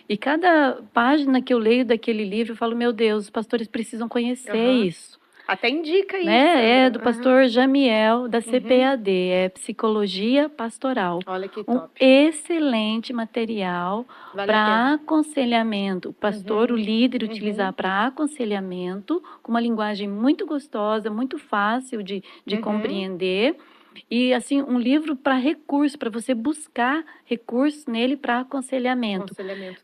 Speaker 2: E cada página que eu leio daquele livro, eu falo, meu Deus, os pastores precisam conhecer isso.
Speaker 1: Até indica isso.
Speaker 2: É do pastor Jamiel, da CPAD, é Psicologia Pastoral.
Speaker 1: Olha que top.
Speaker 2: Um excelente material para aconselhamento. O pastor, o líder, utilizar para aconselhamento, com uma linguagem muito gostosa, muito fácil de compreender. E, assim, um livro para recurso, para você buscar recursos nele para aconselhamento.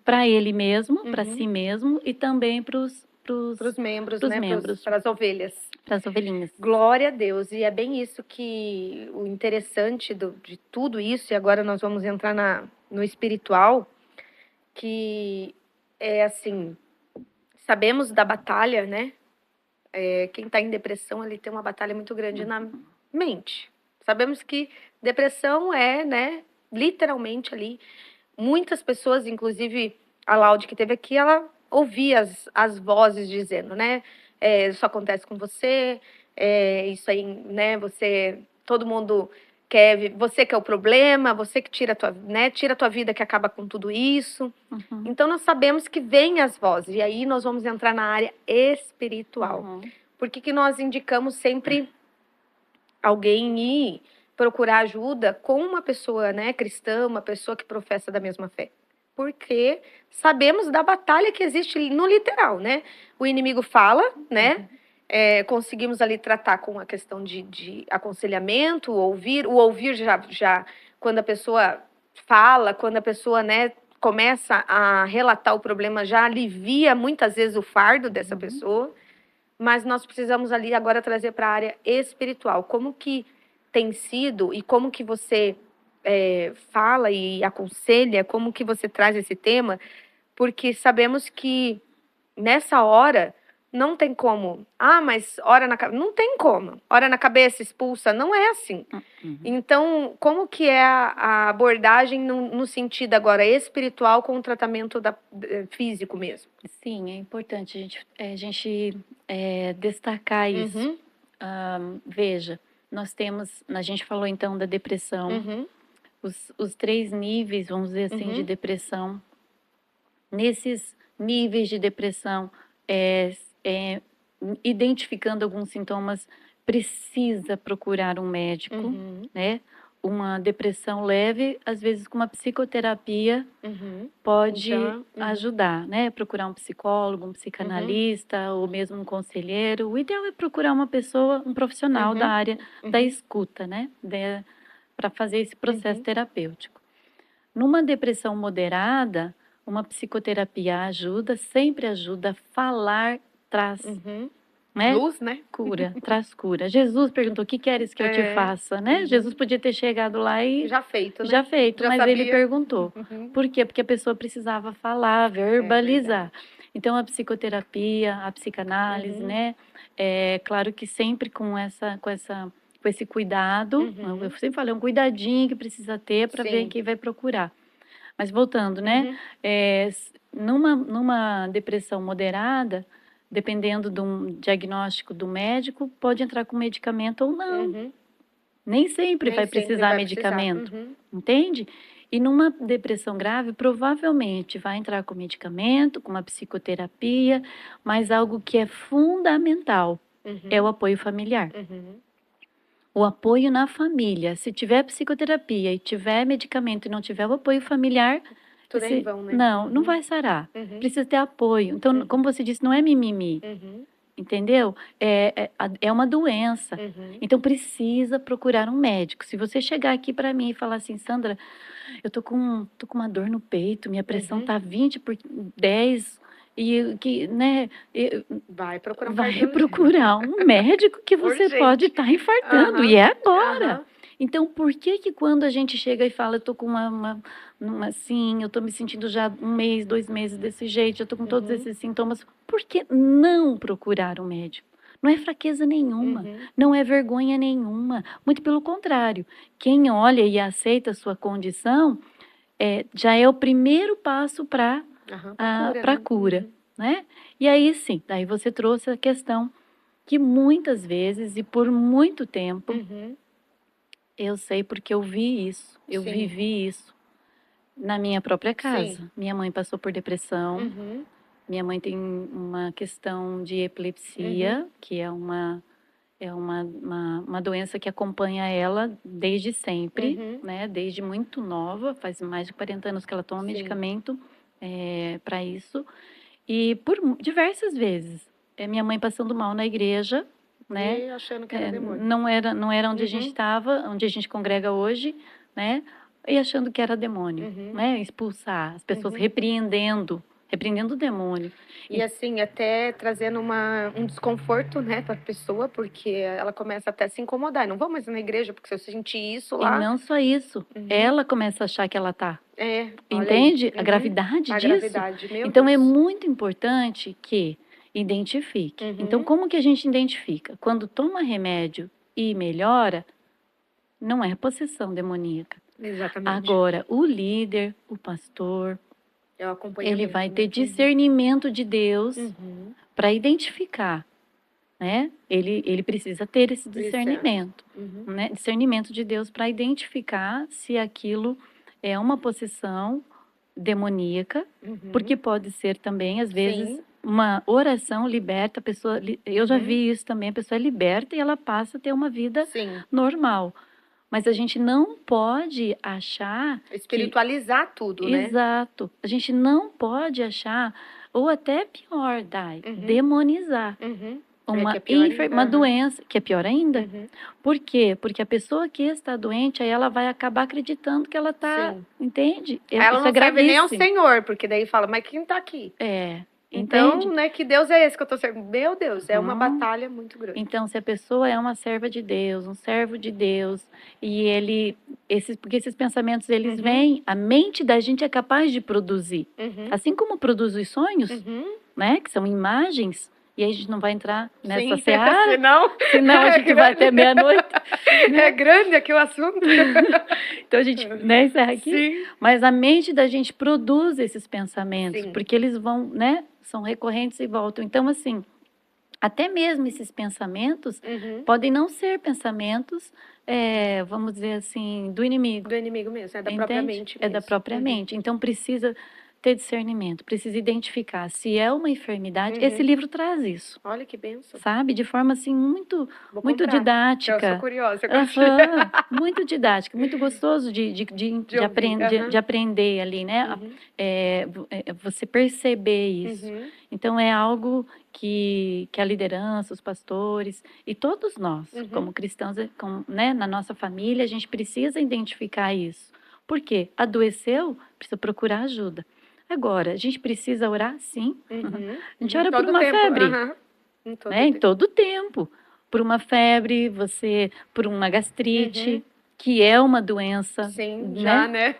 Speaker 2: Para ele mesmo, para si mesmo e também para os
Speaker 1: membros, para as ovelhas.
Speaker 2: Para as ovelhinhas.
Speaker 1: Glória a Deus. E é bem isso que o interessante de tudo isso, e agora nós vamos entrar no espiritual, que é assim, sabemos da batalha, né? Quem está em depressão, ele tem uma batalha muito grande na mente. Sabemos que depressão é, né, literalmente ali, muitas pessoas, inclusive a Laude que teve aqui, ela ouvia as vozes dizendo, né, isso acontece com você, isso aí, né, todo mundo quer, você que é o problema, você que tira a tua vida que acaba com tudo isso. Então nós sabemos que vem as vozes, e aí nós vamos entrar na área espiritual. Por que nós indicamos sempre alguém ir procurar ajuda com uma pessoa, né, cristã, uma pessoa que professa da mesma fé? Porque sabemos da batalha que existe no literal, né? O inimigo fala, né? Conseguimos ali tratar com a questão de aconselhamento, o ouvir já quando a pessoa fala, quando a pessoa, né, começa a relatar o problema, já alivia muitas vezes o fardo dessa pessoa. mas nós precisamos ali agora trazer para a área espiritual. Como que tem sido e como que você fala e aconselha, como que você traz esse tema, porque sabemos que nessa hora não tem como. Ah, mas ora na cabeça. Não tem como. Ora na cabeça, expulsa. Não é assim.
Speaker 2: Uhum.
Speaker 1: Então, como que é a abordagem no sentido agora espiritual com o tratamento físico mesmo?
Speaker 2: Sim, é importante a gente destacar isso.
Speaker 1: Uhum,
Speaker 2: Veja, a gente falou então da depressão,
Speaker 1: uhum,
Speaker 2: os 3 níveis, vamos dizer assim, de
Speaker 1: uhum,
Speaker 2: depressão. Nesses níveis de depressão, é, identificando alguns sintomas, precisa procurar um médico,
Speaker 1: uhum,
Speaker 2: né? Uma depressão leve, às vezes com uma psicoterapia
Speaker 1: uhum.
Speaker 2: pode
Speaker 1: Já. Uhum,
Speaker 2: ajudar, né? Procurar um psicólogo, um
Speaker 1: uhum,
Speaker 2: psicanalista ou mesmo um conselheiro. O ideal é procurar uma pessoa, um profissional da
Speaker 1: uhum,
Speaker 2: área da
Speaker 1: uhum,
Speaker 2: escuta, né? Para fazer esse processo
Speaker 1: uhum,
Speaker 2: terapêutico. Numa depressão moderada, uma psicoterapia ajuda, sempre ajuda. Falar traz,
Speaker 1: uhum.
Speaker 2: né?
Speaker 1: Luz, né?
Speaker 2: Cura, traz cura. Jesus perguntou: "O que queres que eu te
Speaker 1: É.
Speaker 2: faça?", né? Jesus
Speaker 1: Uhum.
Speaker 2: podia ter chegado lá e
Speaker 1: Já feito,
Speaker 2: já
Speaker 1: né?
Speaker 2: feito,
Speaker 1: Já
Speaker 2: mas ele
Speaker 1: sabia.
Speaker 2: perguntou.
Speaker 1: Uhum.
Speaker 2: Por quê? Porque a pessoa precisava falar,
Speaker 1: É
Speaker 2: verbalizar.
Speaker 1: verdade.
Speaker 2: Então a psicoterapia, a psicanálise,
Speaker 1: Uhum,
Speaker 2: né? É claro que sempre com esse cuidado. Eu
Speaker 1: uhum.
Speaker 2: sempre falei, um cuidadinho que precisa ter para ver
Speaker 1: Sim.
Speaker 2: quem vai procurar. Mas voltando, né?
Speaker 1: Uhum,
Speaker 2: Numa depressão moderada, dependendo de um diagnóstico do médico, pode entrar com medicamento ou não.
Speaker 1: uhum.
Speaker 2: Nem sempre
Speaker 1: Nem
Speaker 2: vai
Speaker 1: sempre
Speaker 2: precisar
Speaker 1: vai precisar.
Speaker 2: medicamento,
Speaker 1: Uhum,
Speaker 2: entende? E numa depressão grave, provavelmente vai entrar com medicamento, com uma psicoterapia, mas algo que é fundamental é o
Speaker 1: uhum,
Speaker 2: apoio familiar.
Speaker 1: uhum.
Speaker 2: O apoio na família. Se tiver psicoterapia e tiver medicamento e não tiver o apoio familiar,
Speaker 1: Tudo é em vão, né?
Speaker 2: não
Speaker 1: Uhum,
Speaker 2: vai sarar.
Speaker 1: uhum,
Speaker 2: Precisa ter apoio. Então, como
Speaker 1: uhum,
Speaker 2: você disse, não é mimimi,
Speaker 1: uhum,
Speaker 2: entendeu? É uma doença.
Speaker 1: uhum,
Speaker 2: Então, precisa procurar um médico. Se você chegar aqui para mim e falar assim, Sandra, eu tô com uma dor no peito, minha pressão
Speaker 1: uhum.
Speaker 2: tá 20/10 e que, né,
Speaker 1: Vai procurar um
Speaker 2: vai
Speaker 1: cardiologista.
Speaker 2: procurar um médico que você pode
Speaker 1: Urgente.
Speaker 2: estar infartando, e
Speaker 1: Aham,
Speaker 2: é agora.
Speaker 1: aham.
Speaker 2: Então, por que que quando a gente chega e fala, eu tô com assim, eu tô me sentindo já 1 mês, 2 meses desse jeito, eu tô com todos
Speaker 1: Uhum,
Speaker 2: esses sintomas, por que não procurar um médico? Não é fraqueza nenhuma,
Speaker 1: uhum.
Speaker 2: não é vergonha nenhuma, muito pelo contrário. Quem olha e aceita a sua condição, já é o primeiro passo para
Speaker 1: Aham, pra
Speaker 2: a
Speaker 1: cura,
Speaker 2: pra
Speaker 1: né?
Speaker 2: cura,
Speaker 1: Uhum,
Speaker 2: né. E aí sim, daí você trouxe a questão que muitas vezes e por muito tempo,
Speaker 1: uhum.
Speaker 2: eu sei porque eu vi isso, eu
Speaker 1: Sim,
Speaker 2: vivi isso na minha própria
Speaker 1: sim.
Speaker 2: casa. Minha mãe passou por depressão,
Speaker 1: Uhum,
Speaker 2: minha mãe tem uma questão de
Speaker 1: uhum,
Speaker 2: epilepsia, que é uma doença que acompanha ela desde sempre,
Speaker 1: uhum.
Speaker 2: né, desde muito nova, faz mais de 40 anos que ela toma
Speaker 1: Sim.
Speaker 2: medicamento, para isso. E por diversas vezes, minha mãe passando mal na igreja, né,
Speaker 1: E achando que era demônio.
Speaker 2: não era onde a gente
Speaker 1: Uhum,
Speaker 2: estava, onde a gente congrega hoje, né, e achando que era demônio,
Speaker 1: uhum,
Speaker 2: né, expulsar, as pessoas
Speaker 1: uhum.
Speaker 2: repreendendo o demônio.
Speaker 1: E
Speaker 2: E
Speaker 1: assim, até trazendo um desconforto, né, para a pessoa, porque ela começa até a se incomodar. Não vou mais na igreja, porque se eu sentir isso
Speaker 2: e
Speaker 1: lá.
Speaker 2: não só isso,
Speaker 1: Uhum.
Speaker 2: ela começa a achar que ela tá.
Speaker 1: É, olha aí.
Speaker 2: Entende a
Speaker 1: Uhum.
Speaker 2: gravidade
Speaker 1: A
Speaker 2: disso?
Speaker 1: gravidade, meu
Speaker 2: Então é
Speaker 1: Deus.
Speaker 2: muito importante que identifique. Então,
Speaker 1: Uhum.
Speaker 2: como que a gente identifica? Quando toma remédio e melhora, não é possessão demoníaca.
Speaker 1: Exatamente.
Speaker 2: Agora, o líder, o pastor,
Speaker 1: É o
Speaker 2: ele vai
Speaker 1: acompanhamento,
Speaker 2: ter
Speaker 1: né? Uhum.
Speaker 2: discernimento de Deus
Speaker 1: Uhum.
Speaker 2: para identificar, né? Ele precisa ter esse
Speaker 1: Isso é.
Speaker 2: discernimento,
Speaker 1: Uhum.
Speaker 2: né? Discernimento de Deus para identificar se aquilo é uma possessão demoníaca,
Speaker 1: Uhum.
Speaker 2: porque pode ser também, às vezes,
Speaker 1: Sim.
Speaker 2: uma oração liberta a pessoa. Eu já
Speaker 1: Uhum.
Speaker 2: vi isso também, a pessoa é liberta e ela passa a ter uma vida
Speaker 1: Sim.
Speaker 2: normal. Mas a gente não pode achar que.
Speaker 1: Espiritualizar tudo, né?
Speaker 2: Exato. A gente não pode achar, ou até pior, Dai,
Speaker 1: Uhum.
Speaker 2: demonizar
Speaker 1: Uhum. É que
Speaker 2: uma,
Speaker 1: é pior ainda.
Speaker 2: uma
Speaker 1: Aham.
Speaker 2: doença, que é pior ainda.
Speaker 1: Uhum.
Speaker 2: Por quê? Porque a pessoa que está doente, aí ela vai acabar acreditando que ela está,
Speaker 1: Sim.
Speaker 2: entende?
Speaker 1: Ela
Speaker 2: Isso é
Speaker 1: não serve nem ao
Speaker 2: gravíssimo.
Speaker 1: Senhor, porque daí fala, mas quem tá aqui?
Speaker 2: É.
Speaker 1: Então,
Speaker 2: Entende?
Speaker 1: né, que Deus é esse que eu tô servindo? Meu Deus, é uma
Speaker 2: Uhum.
Speaker 1: batalha muito grande.
Speaker 2: Então, se a pessoa é uma serva de Deus, um servo de Deus, e porque esses pensamentos eles vêm, a mente da gente é capaz de produzir. Assim como produz os sonhos, né, que são imagens, e aí a gente não vai entrar nessa
Speaker 1: Sim,
Speaker 2: seara,
Speaker 1: senão
Speaker 2: a gente vai até meia-noite.
Speaker 1: É grande aqui o assunto.
Speaker 2: Então a gente, né, encerra aqui.
Speaker 1: Sim.
Speaker 2: Mas a mente da gente produz esses pensamentos,
Speaker 1: Sim.
Speaker 2: porque eles vão, né, são recorrentes e voltam. Então, assim, até mesmo esses pensamentos podem não ser pensamentos, vamos dizer assim, do inimigo.
Speaker 1: Do inimigo mesmo, é da
Speaker 2: Entende?
Speaker 1: própria mente mesmo.
Speaker 2: É da própria mente. Então precisa ter discernimento, precisa identificar se é uma enfermidade. Esse livro traz isso.
Speaker 1: Olha que benção.
Speaker 2: Sabe? De forma assim muito
Speaker 1: Vou
Speaker 2: muito
Speaker 1: comprar,
Speaker 2: didática.
Speaker 1: Eu sou curiosa.
Speaker 2: Muito didática, muito gostoso de aprender ali, né? Você perceber isso. Então é algo que a liderança, os pastores e todos nós, como cristãos, né, na nossa família, a gente precisa identificar isso. Por quê? Adoeceu, precisa procurar ajuda. Agora, a gente precisa orar, sim. A gente ora por uma febre, né? Em todo tempo. Por uma febre, por uma gastrite, que é uma doença,
Speaker 1: sim,
Speaker 2: né?
Speaker 1: Já, né?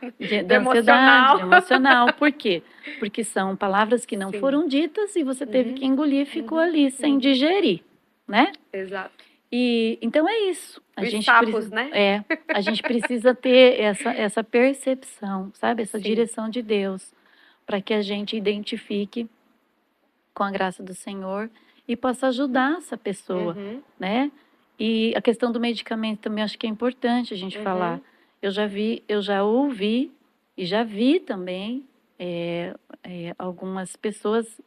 Speaker 2: Da ansiedade, emocional. Por quê? Porque são palavras que não foram ditas e você teve que engolir e ficou ali sem digerir, né?
Speaker 1: Exato.
Speaker 2: E então é isso.
Speaker 1: Os sapos, né?
Speaker 2: A gente precisa ter essa percepção, sabe? Essa direção de Deus, para que a gente identifique com a graça do Senhor e possa ajudar essa pessoa, né? E a questão do medicamento também acho que é importante a gente falar. Eu já ouvi e já vi também algumas pessoas,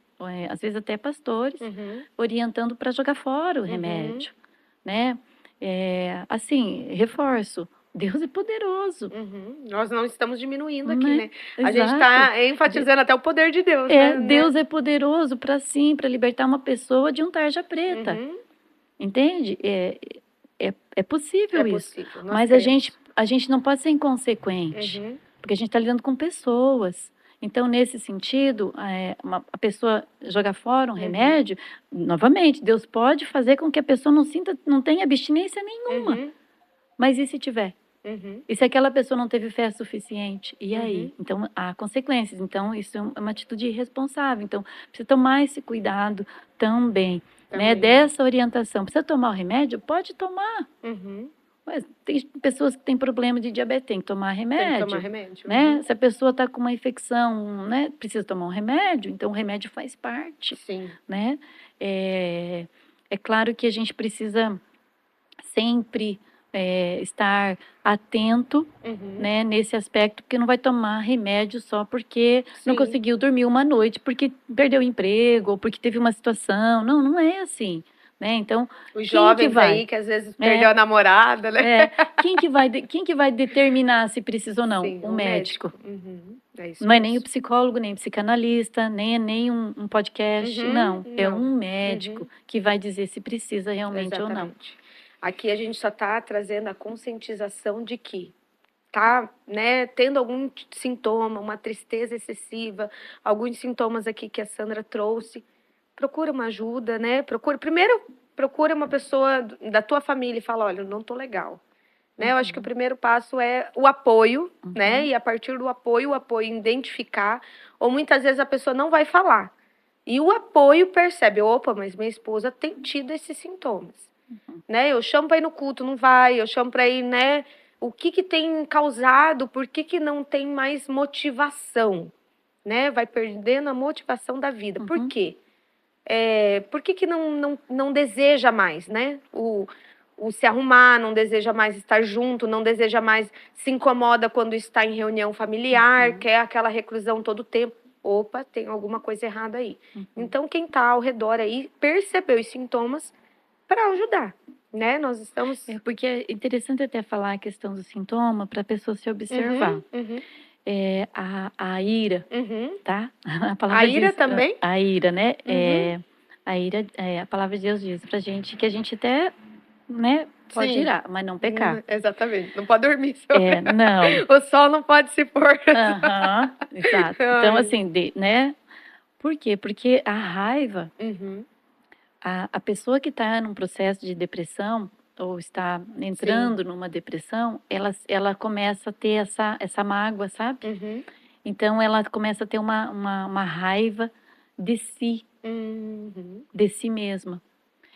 Speaker 2: às vezes até pastores, orientando para jogar fora o remédio, né? Assim, reforço. Deus é poderoso.
Speaker 1: Nós não estamos diminuindo aqui, né? A
Speaker 2: Exato.
Speaker 1: gente está enfatizando até o poder de Deus, né?
Speaker 2: Deus é poderoso para libertar uma pessoa de um tarja preta. Entende? É possível isso.
Speaker 1: Possível.
Speaker 2: Mas a gente não pode ser inconsequente, porque a gente está lidando com pessoas. Então, nesse sentido, a pessoa jogar fora um remédio, novamente, Deus pode fazer com que a pessoa não tenha abstinência nenhuma. Mas e se tiver? E se aquela pessoa não teve fé suficiente? E aí? Então, há consequências. Então, isso é uma atitude irresponsável. Então, precisa tomar esse cuidado também. Né? Dessa orientação. Precisa tomar o remédio? Pode tomar. Mas tem pessoas que têm problema de diabetes, tem que tomar remédio.
Speaker 1: Tem que tomar remédio.
Speaker 2: Né? Se a pessoa está com uma infecção, né, precisa tomar um remédio, então o remédio faz parte.
Speaker 1: Sim.
Speaker 2: Né? É claro que a gente precisa sempre estar atento, né, nesse aspecto, porque não vai tomar remédio só porque não conseguiu dormir uma noite, porque perdeu o emprego, ou porque teve uma situação. Não é assim. Né? Então,
Speaker 1: os jovens aí que às vezes perdeu a namorada, né?
Speaker 2: Quem que vai determinar se precisa ou não?
Speaker 1: Sim,
Speaker 2: um médico.
Speaker 1: Isso
Speaker 2: não é nem o psicólogo, nem o psicanalista, nem um podcast, não. É um médico que vai dizer se precisa realmente ou não.
Speaker 1: Aqui a gente só está trazendo a conscientização de que tá, né, tendo algum sintoma, uma tristeza excessiva, alguns sintomas aqui que a Sandra trouxe, procura uma ajuda, né? Primeiro procura uma pessoa da tua família e fala, olha, eu não tô legal. Né? Eu acho que o primeiro passo é o apoio, né? E a partir do apoio identificar, ou muitas vezes a pessoa não vai falar. E o apoio percebe, opa, mas minha esposa tem tido esses sintomas. Né? Eu chamo para ir no culto, não vai. Eu chamo para ir, né? O que tem causado? Por que não tem mais motivação? Né? Vai perdendo a motivação da vida. Por quê? Por que não deseja mais, né? O se arrumar, não deseja mais estar junto, não deseja mais, se incomoda quando está em reunião familiar, quer aquela reclusão todo o tempo. Opa, tem alguma coisa errada aí. Então, quem está ao redor aí percebeu os sintomas para ajudar, né? Nós estamos...
Speaker 2: porque é interessante até falar a questão do sintoma para a pessoa se observar. A ira, tá?
Speaker 1: A ira também?
Speaker 2: A ira, né? A ira, a palavra de Deus diz pra gente que a gente até, né, pode irar, mas não pecar.
Speaker 1: Exatamente, não pode dormir.
Speaker 2: Não.
Speaker 1: O sol não pode se pôr.
Speaker 2: Exato. Então, assim, né? Por quê? Porque a raiva,
Speaker 1: Uhum.
Speaker 2: a pessoa que está num processo de depressão ou está
Speaker 1: Sim.
Speaker 2: entrando numa depressão, ela começa a ter essa mágoa, sabe?
Speaker 1: Uhum.
Speaker 2: Então ela começa a ter uma raiva de si,
Speaker 1: Uhum.
Speaker 2: de si mesma.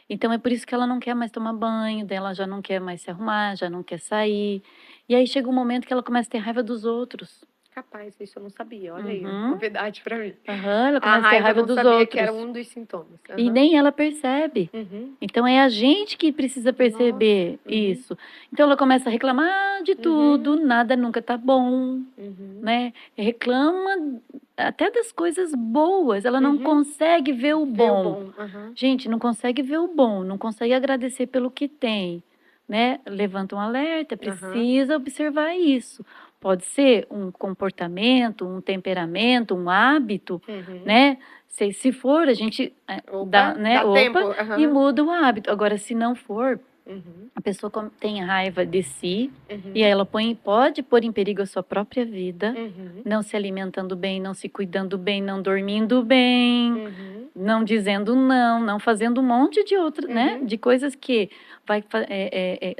Speaker 2: Então é por isso que ela não quer mais tomar banho, daí ela já não quer mais se arrumar, já não quer sair. E aí chega um momento que ela começa a ter raiva dos outros.
Speaker 1: Capaz, isso eu não sabia. Olha aí,
Speaker 2: Uhum.
Speaker 1: novidade pra mim.
Speaker 2: Aham, ela
Speaker 1: A
Speaker 2: começa a ter
Speaker 1: raiva eu
Speaker 2: raiva
Speaker 1: não
Speaker 2: dos
Speaker 1: sabia que era
Speaker 2: outros.
Speaker 1: um dos sintomas.
Speaker 2: E
Speaker 1: Aham.
Speaker 2: nem ela percebe.
Speaker 1: Uhum.
Speaker 2: Então é a gente que precisa perceber
Speaker 1: Nossa. Uhum.
Speaker 2: isso. Então ela começa a reclamar de tudo, nada nunca tá bom,
Speaker 1: Uhum.
Speaker 2: né? Reclama até das coisas boas, ela não
Speaker 1: Uhum.
Speaker 2: consegue ver o
Speaker 1: Vê o
Speaker 2: bom.
Speaker 1: bom. Aham.
Speaker 2: Gente, não consegue ver o bom, não consegue agradecer pelo que tem, né? Levanta um alerta, precisa observar isso. Pode ser um comportamento, um temperamento, um hábito,
Speaker 1: Uhum.
Speaker 2: né? Se for, a gente
Speaker 1: Opa,
Speaker 2: né?
Speaker 1: dá tempo. Aham.
Speaker 2: E muda o hábito. Agora, se não for,
Speaker 1: Uhum.
Speaker 2: a pessoa tem raiva de si
Speaker 1: Uhum.
Speaker 2: e aí ela pode pôr em perigo a sua própria vida,
Speaker 1: Uhum.
Speaker 2: não se alimentando bem, não se cuidando bem, não dormindo bem,
Speaker 1: Uhum.
Speaker 2: não dizendo não fazendo um monte de outras, né? De coisas que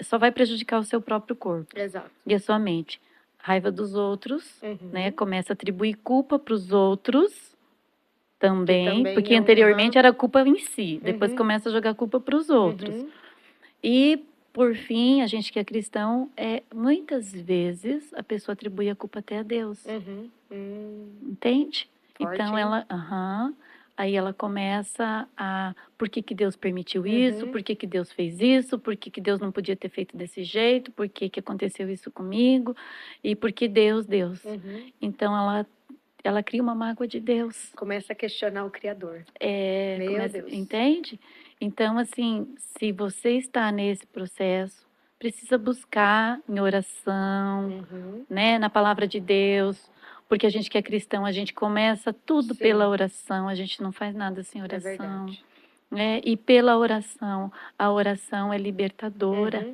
Speaker 2: só vai prejudicar o seu próprio corpo
Speaker 1: Exato.
Speaker 2: e a sua mente. Raiva dos outros,
Speaker 1: Uhum.
Speaker 2: né? Começa a atribuir culpa para os outros também,
Speaker 1: também
Speaker 2: porque
Speaker 1: é
Speaker 2: anteriormente era culpa em si, depois
Speaker 1: Uhum.
Speaker 2: começa a jogar culpa para os outros.
Speaker 1: Uhum.
Speaker 2: E, por fim, a gente que é cristão, muitas vezes a pessoa atribui a culpa até a Deus.
Speaker 1: Uhum.
Speaker 2: Entende?
Speaker 1: Forte,
Speaker 2: Então
Speaker 1: hein?
Speaker 2: aí ela começa por que Deus permitiu isso? Por que Deus fez isso? Por que Deus não podia ter feito desse jeito? Por que aconteceu isso comigo? E por que Deus?
Speaker 1: Uhum.
Speaker 2: Então ela cria uma mágoa de Deus.
Speaker 1: Começa a questionar o Criador. Meu Deus.
Speaker 2: Entende? Então, assim, se você está nesse processo, precisa buscar em oração, né, na palavra de Deus, porque a gente que é cristão, a gente começa tudo pela oração, a gente não faz nada sem
Speaker 1: É
Speaker 2: oração.
Speaker 1: verdade.
Speaker 2: Né? E pela oração, a oração é libertadora.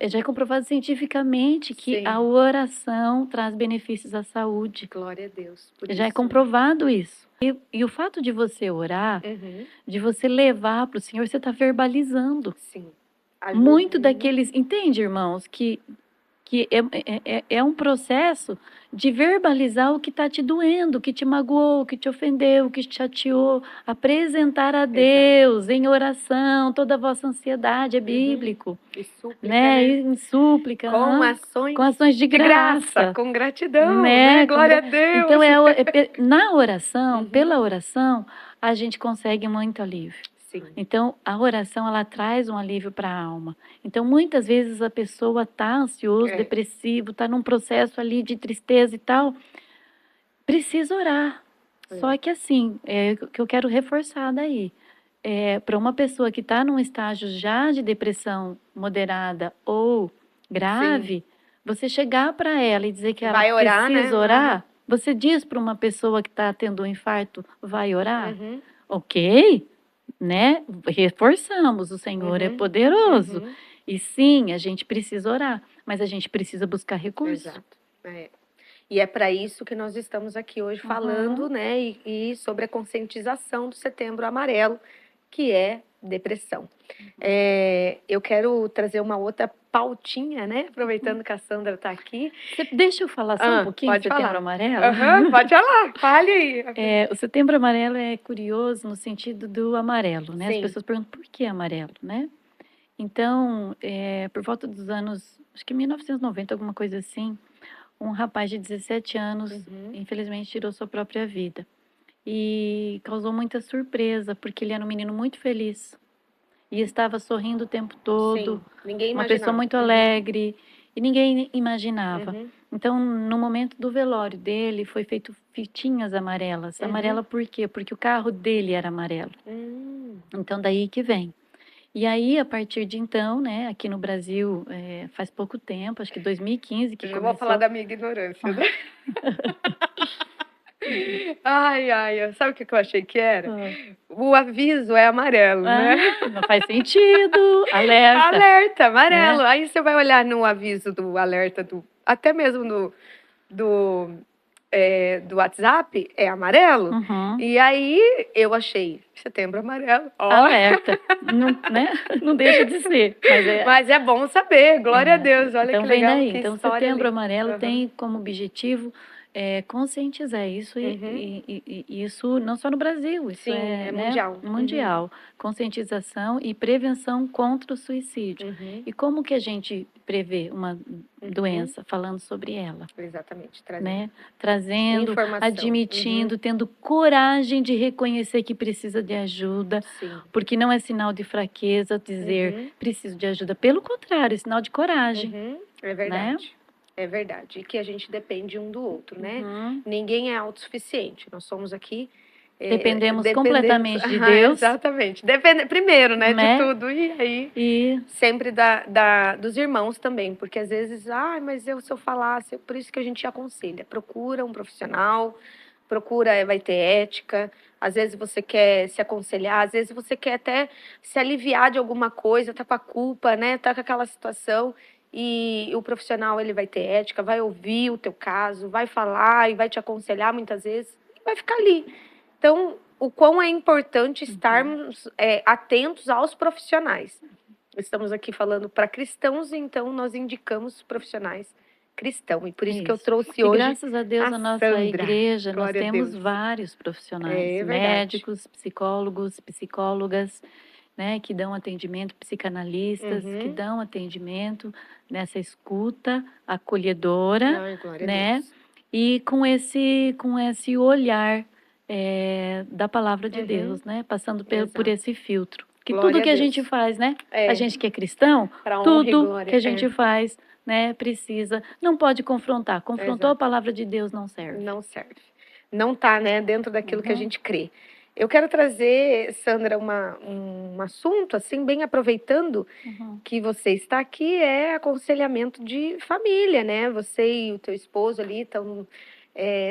Speaker 2: Já é comprovado cientificamente que
Speaker 1: Sim.
Speaker 2: a oração traz benefícios à saúde.
Speaker 1: Glória a Deus. Por
Speaker 2: Já é
Speaker 1: isso.
Speaker 2: comprovado isso. E o fato de você orar, de você levar para o Senhor, você está verbalizando.
Speaker 1: Sim.
Speaker 2: Muito daqueles. Entende, irmãos, que é um processo de verbalizar o que está te doendo, o que te magoou, o que te ofendeu, o que te chateou. Apresentar a Deus em oração toda a vossa ansiedade, é bíblico.
Speaker 1: E súplica,
Speaker 2: né? Em súplica.
Speaker 1: Com
Speaker 2: ações de graça.
Speaker 1: Com gratidão, né? Glória a Deus.
Speaker 2: Então, na oração, pela oração, a gente consegue muito alívio.
Speaker 1: Sim.
Speaker 2: Então, a oração, ela traz um alívio para a alma. Então, muitas vezes a pessoa está ansioso, depressivo, está num processo ali de tristeza e tal, precisa orar. Só que assim, que eu quero reforçar daí, para uma pessoa que está num estágio já de depressão moderada ou grave, você chegar para ela e dizer que ela precisa orar, você diz para uma pessoa que está tendo um infarto, vai orar? Ok, né? Reforçamos, o Senhor é poderoso. E sim, a gente precisa orar, mas a gente precisa buscar recursos.
Speaker 1: Exato. E é para isso que nós estamos aqui hoje falando, né? E sobre a conscientização do Setembro Amarelo, que é depressão. Eu quero trazer uma outra pautinha, né? Aproveitando que a Sandra está aqui.
Speaker 2: Deixa eu falar só um pouquinho do Setembro Amarelo?
Speaker 1: Pode falar, fale aí.
Speaker 2: O Setembro Amarelo é curioso no sentido do amarelo, né?
Speaker 1: Sim.
Speaker 2: As pessoas perguntam por que amarelo, né? Então, por volta dos anos, acho que 1990, alguma coisa assim, um rapaz de 17 anos, infelizmente, tirou sua própria vida. E causou muita surpresa, porque ele era um menino muito feliz. E estava sorrindo o tempo todo.
Speaker 1: Sim. Ninguém imaginava.
Speaker 2: Uma pessoa muito alegre. E ninguém imaginava. Então, no momento do velório dele, foi feito fitinhas amarelas. Amarela por quê? Porque o carro dele era amarelo. Então, daí que vem. E aí, a partir de então, né, aqui no Brasil, faz pouco tempo, acho que 2015 que começou.
Speaker 1: Vou falar da minha ignorância, né? Ai, sabe o que eu achei que era? O aviso é amarelo, né?
Speaker 2: Não faz sentido. Alerta.
Speaker 1: Alerta, amarelo. Aí você vai olhar no aviso do alerta, até mesmo do do WhatsApp é amarelo.
Speaker 2: Uhum.
Speaker 1: E aí eu achei Setembro Amarelo. Ó.
Speaker 2: Alerta. Não, né? Não deixa de ser.
Speaker 1: Mas é bom saber, glória a Deus. Olha
Speaker 2: Então
Speaker 1: que
Speaker 2: vem
Speaker 1: legal,
Speaker 2: daí.
Speaker 1: que
Speaker 2: Então,
Speaker 1: história
Speaker 2: Setembro
Speaker 1: linda.
Speaker 2: Amarelo
Speaker 1: Uhum.
Speaker 2: tem como objetivo conscientizar isso e isso não só no Brasil, isso
Speaker 1: Sim,
Speaker 2: é,
Speaker 1: é
Speaker 2: né,
Speaker 1: mundial.
Speaker 2: mundial. Conscientização e prevenção contra o suicídio.
Speaker 1: Uhum.
Speaker 2: E como que a gente prevê uma doença? Falando sobre ela.
Speaker 1: Exatamente, trazendo.
Speaker 2: Né? Trazendo,
Speaker 1: Informação.
Speaker 2: admitindo, tendo coragem de reconhecer que precisa de ajuda,
Speaker 1: Sim.
Speaker 2: porque não é sinal de fraqueza dizer preciso de ajuda, pelo contrário, é sinal de coragem.
Speaker 1: É verdade. É verdade. E que a gente depende um do outro, né? Ninguém é autossuficiente. Nós somos aqui.
Speaker 2: Dependemos completamente de Deus.
Speaker 1: Exatamente. Primeiro, né, de tudo. E aí, sempre dos irmãos também. Porque às vezes, mas se eu falasse, por isso que a gente aconselha. Procura um profissional, vai ter ética. Às vezes você quer se aconselhar, às vezes você quer até se aliviar de alguma coisa, tá com a culpa, né? Tá com aquela situação. E o profissional, ele vai ter ética, vai ouvir o teu caso, vai falar e vai te aconselhar muitas vezes. E vai ficar ali. Então, o quão é importante estarmos atentos aos profissionais. Estamos aqui falando para cristãos, então nós indicamos profissionais cristãos. E por isso que eu trouxe hoje.
Speaker 2: Graças a Deus, a nossa
Speaker 1: Sandra.
Speaker 2: igreja, nós
Speaker 1: Glória a
Speaker 2: temos
Speaker 1: Deus.
Speaker 2: vários profissionais, médicos, psicólogos, psicólogas, né, que dão atendimento, psicanalistas, que dão atendimento nessa escuta acolhedora,
Speaker 1: Ai, glória a
Speaker 2: né?
Speaker 1: Deus.
Speaker 2: E com esse olhar da palavra de Deus, né? Passando por esse filtro. Que
Speaker 1: Glória
Speaker 2: tudo que
Speaker 1: a
Speaker 2: a
Speaker 1: Deus.
Speaker 2: gente faz, né? A gente que é cristão,
Speaker 1: Pra honra e
Speaker 2: tudo
Speaker 1: glória,
Speaker 2: que a gente faz, né, precisa, não pode confrontar. Confrontou
Speaker 1: Exato.
Speaker 2: a palavra de Deus, não serve.
Speaker 1: Não serve. Não está, né, dentro daquilo que a gente crê. Eu quero trazer, Sandra, um assunto, assim, bem aproveitando que você está aqui, é aconselhamento de família, né? Você e o teu esposo ali estão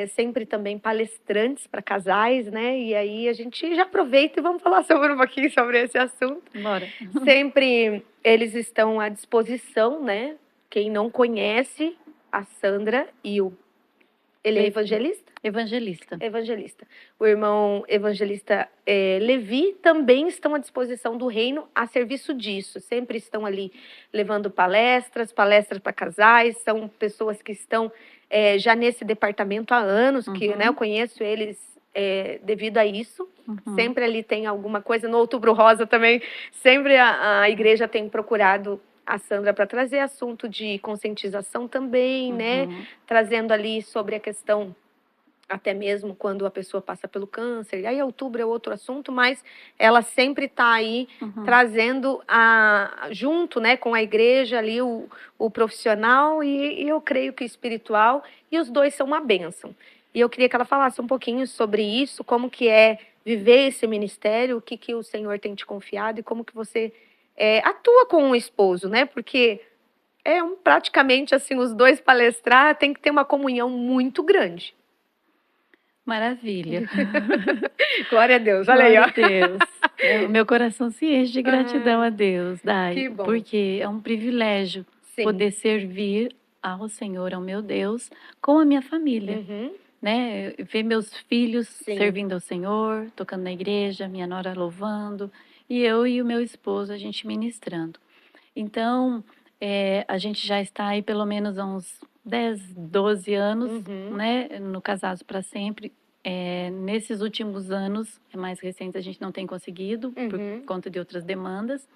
Speaker 1: sempre também palestrantes para casais, né? E aí a gente já aproveita e vamos falar um pouquinho sobre esse assunto.
Speaker 2: Bora.
Speaker 1: Sempre eles estão à disposição, né? Quem não conhece a Sandra e ele é evangelista? Evangelista. O irmão evangelista Levi também estão à disposição do reino a serviço disso. Sempre estão ali levando palestras para casais. São pessoas que estão já nesse departamento há anos, que né, eu conheço eles devido a isso. Sempre ali tem alguma coisa. No Outubro Rosa também, sempre a igreja tem procurado a Sandra para trazer assunto de conscientização também, né? Trazendo ali sobre a questão, até mesmo quando a pessoa passa pelo câncer. Aí outubro é outro assunto, mas ela sempre está aí trazendo junto, né, com a igreja ali o profissional e eu creio que espiritual, e os dois são uma bênção. E eu queria que ela falasse um pouquinho sobre isso, como que é viver esse ministério, o que o Senhor tem te confiado e como que você atua com o esposo, né? Porque praticamente assim, os dois palestrar, tem que ter uma comunhão muito grande.
Speaker 2: Maravilha.
Speaker 1: Glória a Deus, olha aí, ó.
Speaker 2: Glória a Deus. O meu coração se enche de gratidão a Deus, Dai.
Speaker 1: Que bom.
Speaker 2: Porque é um privilégio poder servir ao Senhor, ao meu Deus, com a minha família. Né? Ver meus filhos servindo ao Senhor, tocando na igreja, minha nora louvando, e eu e o meu esposo, a gente ministrando. Então, a gente já está aí pelo menos há uns 10, 12 anos, né, no Casados para Sempre. Nesses últimos anos, mais recentes, a gente não tem conseguido, por conta de outras demandas,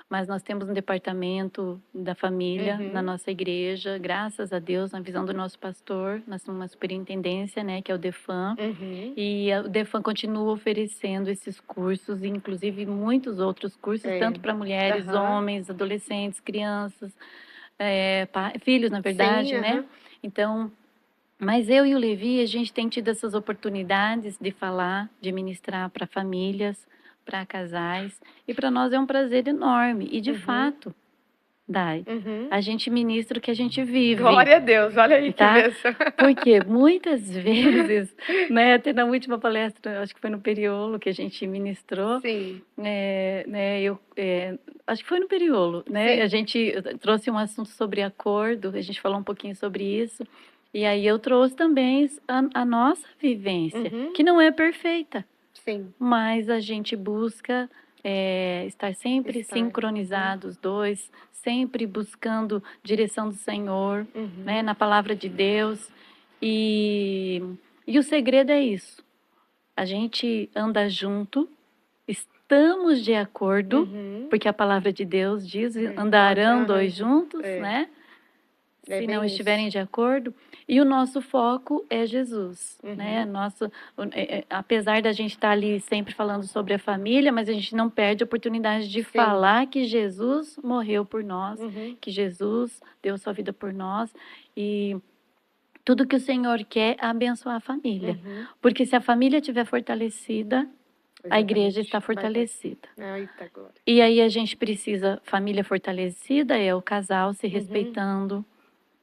Speaker 2: mas nós temos um departamento da família na nossa igreja, graças a Deus, na visão do nosso pastor, nós temos uma superintendência, né, que é o DEFAM, e o DEFAM continua oferecendo esses cursos, inclusive muitos outros cursos, tanto para mulheres, homens, adolescentes, crianças, filhos, na verdade, né? Então, mas eu e o Levi, a gente tem tido essas oportunidades de falar, de ministrar para famílias, para casais, e para nós é um prazer enorme. E de fato, Dai, a gente ministra o que a gente vive.
Speaker 1: Glória a Deus, olha aí que bênção.
Speaker 2: Porque muitas vezes, né, até na última palestra, acho que foi no Periolo que a gente ministrou.
Speaker 1: Sim.
Speaker 2: Acho que foi no Periolo, né? A gente trouxe um assunto sobre acordo, a gente falou um pouquinho sobre isso. E aí eu trouxe também a nossa vivência,
Speaker 1: Uhum.
Speaker 2: que não é perfeita,
Speaker 1: Sim.
Speaker 2: mas a gente busca estar sempre
Speaker 1: Estar.
Speaker 2: sincronizados, os dois, sempre buscando direção do Senhor,
Speaker 1: Uhum.
Speaker 2: né, na palavra de Deus. E o segredo é isso. A gente anda junto, estamos de acordo,
Speaker 1: Uhum.
Speaker 2: porque a palavra de Deus diz:
Speaker 1: Pode,
Speaker 2: andarão
Speaker 1: aham.
Speaker 2: dois juntos,
Speaker 1: É.
Speaker 2: né?
Speaker 1: É
Speaker 2: Se
Speaker 1: bem
Speaker 2: não
Speaker 1: isso.
Speaker 2: estiverem de acordo. E o nosso foco é Jesus, né?
Speaker 1: Uhum.
Speaker 2: Apesar da gente estar ali sempre falando sobre a família, mas a gente não perde a oportunidade de
Speaker 1: Sim.
Speaker 2: falar que Jesus morreu por nós,
Speaker 1: Uhum.
Speaker 2: que Jesus deu sua vida por nós. E tudo que o Senhor quer é abençoar a família.
Speaker 1: Uhum.
Speaker 2: Porque se a família estiver fortalecida, a igreja está fortalecida.
Speaker 1: Eita, glória.
Speaker 2: E aí a gente precisa, família fortalecida é o casal se respeitando,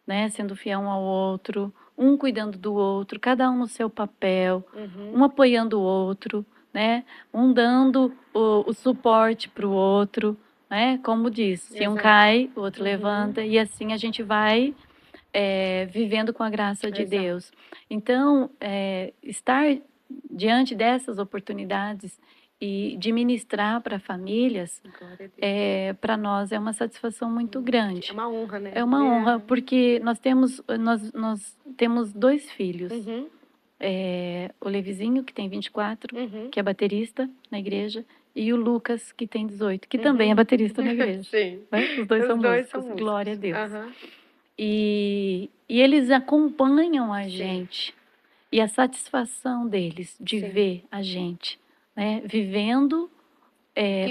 Speaker 2: né, sendo fiel um ao outro, um cuidando do outro, cada um no seu papel, um apoiando o outro, né, um dando o suporte para o outro, né, como diz, se um
Speaker 1: Exato.
Speaker 2: cai, o outro levanta, e assim a gente vai vivendo com a graça de
Speaker 1: Exato.
Speaker 2: Deus. Então, estar diante dessas oportunidades e de ministrar para famílias, para nós é uma satisfação muito grande.
Speaker 1: É uma honra, né?
Speaker 2: É uma honra, porque nós temos 2 filhos.
Speaker 1: Uhum.
Speaker 2: O Levizinho, que tem 24,
Speaker 1: Uhum.
Speaker 2: que é baterista na igreja, e o Lucas, que tem 18, que também é baterista na igreja.
Speaker 1: Sim.
Speaker 2: Né? Os dois
Speaker 1: Os
Speaker 2: são
Speaker 1: dois
Speaker 2: músicos,
Speaker 1: são
Speaker 2: glória a
Speaker 1: músicos.
Speaker 2: Deus.
Speaker 1: Aham.
Speaker 2: E eles acompanham a
Speaker 1: Sim.
Speaker 2: gente. E a satisfação deles de
Speaker 1: Sim.
Speaker 2: ver a gente, né, vivendo,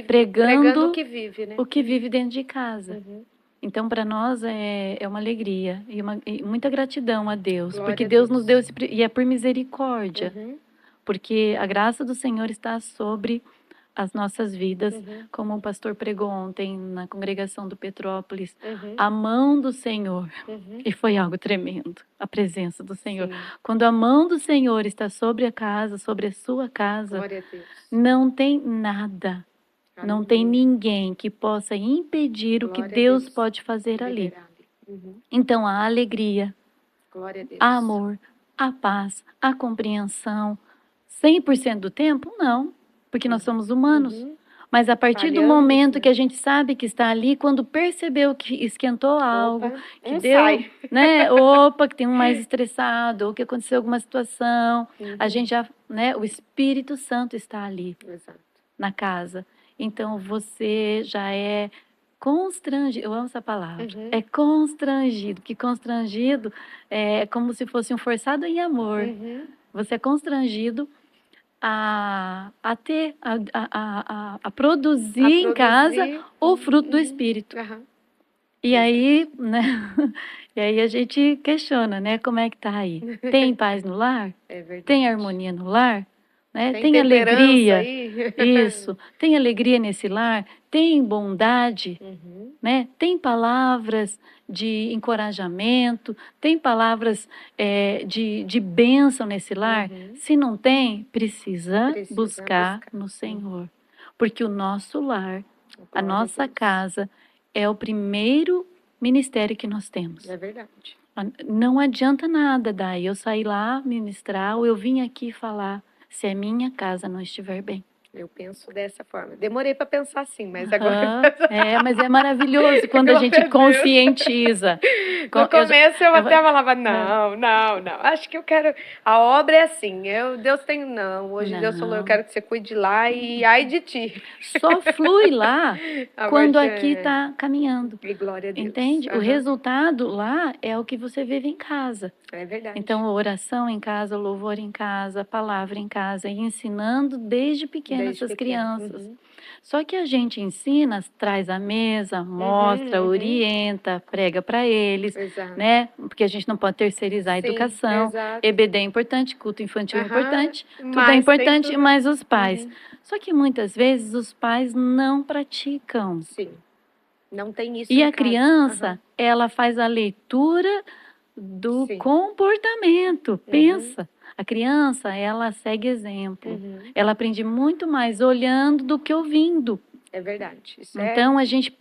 Speaker 1: Pregando
Speaker 2: pregando
Speaker 1: o
Speaker 2: o que vive dentro de casa.
Speaker 1: Uhum.
Speaker 2: Então, para nós é uma alegria e muita gratidão a Deus,
Speaker 1: Glória
Speaker 2: porque
Speaker 1: a
Speaker 2: Deus nos deu
Speaker 1: Deus.
Speaker 2: e é por misericórdia,
Speaker 1: Uhum.
Speaker 2: porque a graça do Senhor está sobre as nossas vidas,
Speaker 1: Uhum.
Speaker 2: como o pastor pregou ontem na congregação do Petrópolis,
Speaker 1: Uhum.
Speaker 2: a mão do Senhor.
Speaker 1: Uhum.
Speaker 2: E foi algo tremendo, a presença do Senhor.
Speaker 1: Sim.
Speaker 2: Quando a mão do Senhor está sobre a casa, sobre a sua casa,
Speaker 1: Glória a Deus.
Speaker 2: não tem nada, não tem ninguém que possa impedir o que
Speaker 1: Glória a
Speaker 2: Deus
Speaker 1: Deus.
Speaker 2: pode fazer ali.
Speaker 1: Liberar. Uhum.
Speaker 2: Então, a alegria,
Speaker 1: Glória a Deus.
Speaker 2: a amor, a paz, a compreensão, 100% do tempo? Não, porque nós somos humanos.
Speaker 1: Uhum.
Speaker 2: Mas a partir do
Speaker 1: Falhamos,
Speaker 2: momento
Speaker 1: né?
Speaker 2: que a gente sabe que está ali, quando percebeu que esquentou algo,
Speaker 1: Opa,
Speaker 2: que
Speaker 1: um
Speaker 2: deu,
Speaker 1: sai.
Speaker 2: né? Opa, que tem um mais estressado, ou que aconteceu alguma situação, a
Speaker 1: Uhum.
Speaker 2: gente já, né? O Espírito Santo está ali
Speaker 1: Exato.
Speaker 2: na casa. Então você já é constrangido, eu amo essa palavra,
Speaker 1: Uhum.
Speaker 2: é constrangido, que constrangido é como se fosse um forçado em amor.
Speaker 1: Uhum.
Speaker 2: Você é constrangido a produzir em casa o fruto do Espírito.
Speaker 1: Aham.
Speaker 2: E aí, né? E aí a gente questiona, né? Como é que tá aí? Tem paz no lar?
Speaker 1: É verdade.
Speaker 2: Tem harmonia no lar? Né?
Speaker 1: Tem
Speaker 2: Tem
Speaker 1: temperança
Speaker 2: alegria?
Speaker 1: aí?
Speaker 2: Isso. Tem alegria nesse lar? Tem bondade?
Speaker 1: Uhum.
Speaker 2: Né? Tem palavras de encorajamento? Tem palavras de bênção nesse lar?
Speaker 1: Uhum.
Speaker 2: Se não tem, precisa
Speaker 1: Precisa
Speaker 2: buscar
Speaker 1: buscar.
Speaker 2: no Senhor. Porque o nosso lar, a
Speaker 1: Glória
Speaker 2: nossa
Speaker 1: Deus.
Speaker 2: casa, é o primeiro ministério que nós temos.
Speaker 1: É verdade.
Speaker 2: Não adianta nada, Dai, eu sair lá ministrar ou eu vim aqui falar se a minha casa não estiver bem.
Speaker 1: Eu penso dessa forma. Demorei para pensar assim, mas
Speaker 2: Aham,
Speaker 1: agora.
Speaker 2: mas é maravilhoso quando a
Speaker 1: Glória
Speaker 2: gente
Speaker 1: a Deus.
Speaker 2: conscientiza.
Speaker 1: No começo eu até falava,
Speaker 2: É.
Speaker 1: não. Acho que eu quero. A obra é assim. Deus tem. Não. Hoje Deus falou, eu
Speaker 2: Não.
Speaker 1: quero que você cuide lá e ai de ti.
Speaker 2: Só flui lá
Speaker 1: A
Speaker 2: quando
Speaker 1: partir-
Speaker 2: aqui está caminhando.
Speaker 1: E glória a Deus.
Speaker 2: Entende? O
Speaker 1: Aham.
Speaker 2: resultado lá é o que você vive em casa.
Speaker 1: É verdade.
Speaker 2: Então, a oração em casa, o louvor em casa, a palavra em casa, e ensinando desde pequenas
Speaker 1: Desde
Speaker 2: essas
Speaker 1: pequeno.
Speaker 2: crianças.
Speaker 1: Uhum.
Speaker 2: Só que a gente ensina, traz à mesa, mostra, orienta, prega para eles,
Speaker 1: Exato.
Speaker 2: né? Porque a gente não pode terceirizar a
Speaker 1: Sim,
Speaker 2: educação.
Speaker 1: exato.
Speaker 2: EBD é importante, culto infantil é
Speaker 1: Aham,
Speaker 2: importante, tudo
Speaker 1: mas
Speaker 2: é
Speaker 1: tem
Speaker 2: importante,
Speaker 1: tudo.
Speaker 2: mas os pais.
Speaker 1: Uhum.
Speaker 2: Só que muitas vezes os pais não praticam.
Speaker 1: Sim. Não tem isso
Speaker 2: E
Speaker 1: em
Speaker 2: a
Speaker 1: casa.
Speaker 2: criança,
Speaker 1: Aham.
Speaker 2: ela faz a leitura do
Speaker 1: Sim.
Speaker 2: comportamento. Pensa. A criança, ela segue exemplo.
Speaker 1: Uhum.
Speaker 2: Ela aprende muito mais olhando do que ouvindo.
Speaker 1: É verdade. Isso
Speaker 2: Então, a gente,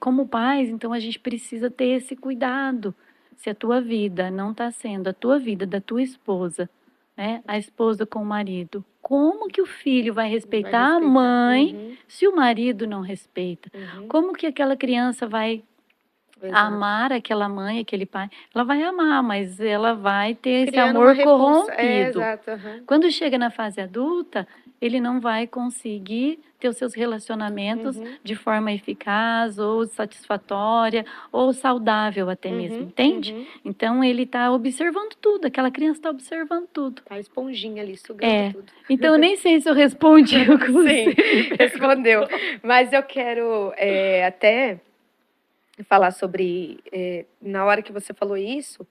Speaker 2: como pais, então a gente precisa ter esse cuidado Se a tua vida não está sendo a tua vida da tua esposa, né? A esposa com o marido, como que o filho vai respeitar a mãe se o marido não respeita? Como que aquela criança vai amar aquela mãe, aquele pai? Ela vai amar, mas ela vai ter esse amor corrompido. Quando chega na fase adulta, ele não vai conseguir ter os seus relacionamentos de forma eficaz ou satisfatória ou saudável até mesmo, entende? Então ele está observando tudo, aquela criança está observando tudo.
Speaker 1: Tá a esponjinha ali, sugando tudo.
Speaker 2: Então eu nem sei se eu respondi o que você
Speaker 1: respondeu. Mas eu quero até falar sobre, na hora que você falou isso,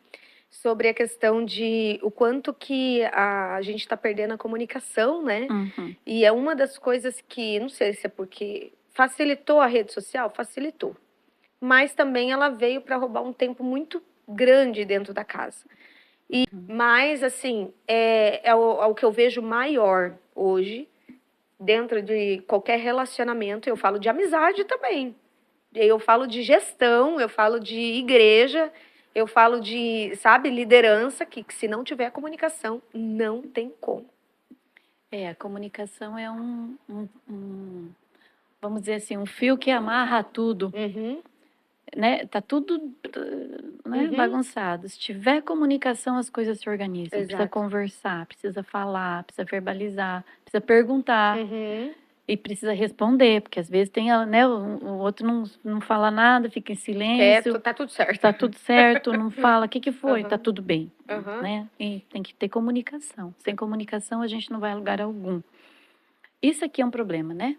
Speaker 1: sobre a questão de o quanto que a gente está perdendo a comunicação, né? E é uma das coisas que, não sei se é porque facilitou a rede social, facilitou. Mas também ela veio para roubar um tempo muito grande dentro da casa. Mas, assim, é o que eu vejo maior hoje, dentro de qualquer relacionamento. Eu falo de amizade também. Eu falo de gestão, eu falo de igreja, eu falo de, sabe, liderança, que se não tiver comunicação, não tem como.
Speaker 2: A comunicação é vamos dizer assim, um fio que amarra tudo. Né? Tá tudo bagunçado. Se tiver comunicação, as coisas se organizam. Precisa conversar, precisa falar, precisa verbalizar, precisa perguntar. E precisa responder, porque às vezes tem, né, o outro não fala nada, fica em silêncio.
Speaker 1: Quieto, tá tudo certo.
Speaker 2: Tá tudo certo, não fala. O que foi? Tá tudo bem. Né? E tem que ter comunicação. Sem comunicação, a gente não vai a lugar algum. Isso aqui é um problema, né?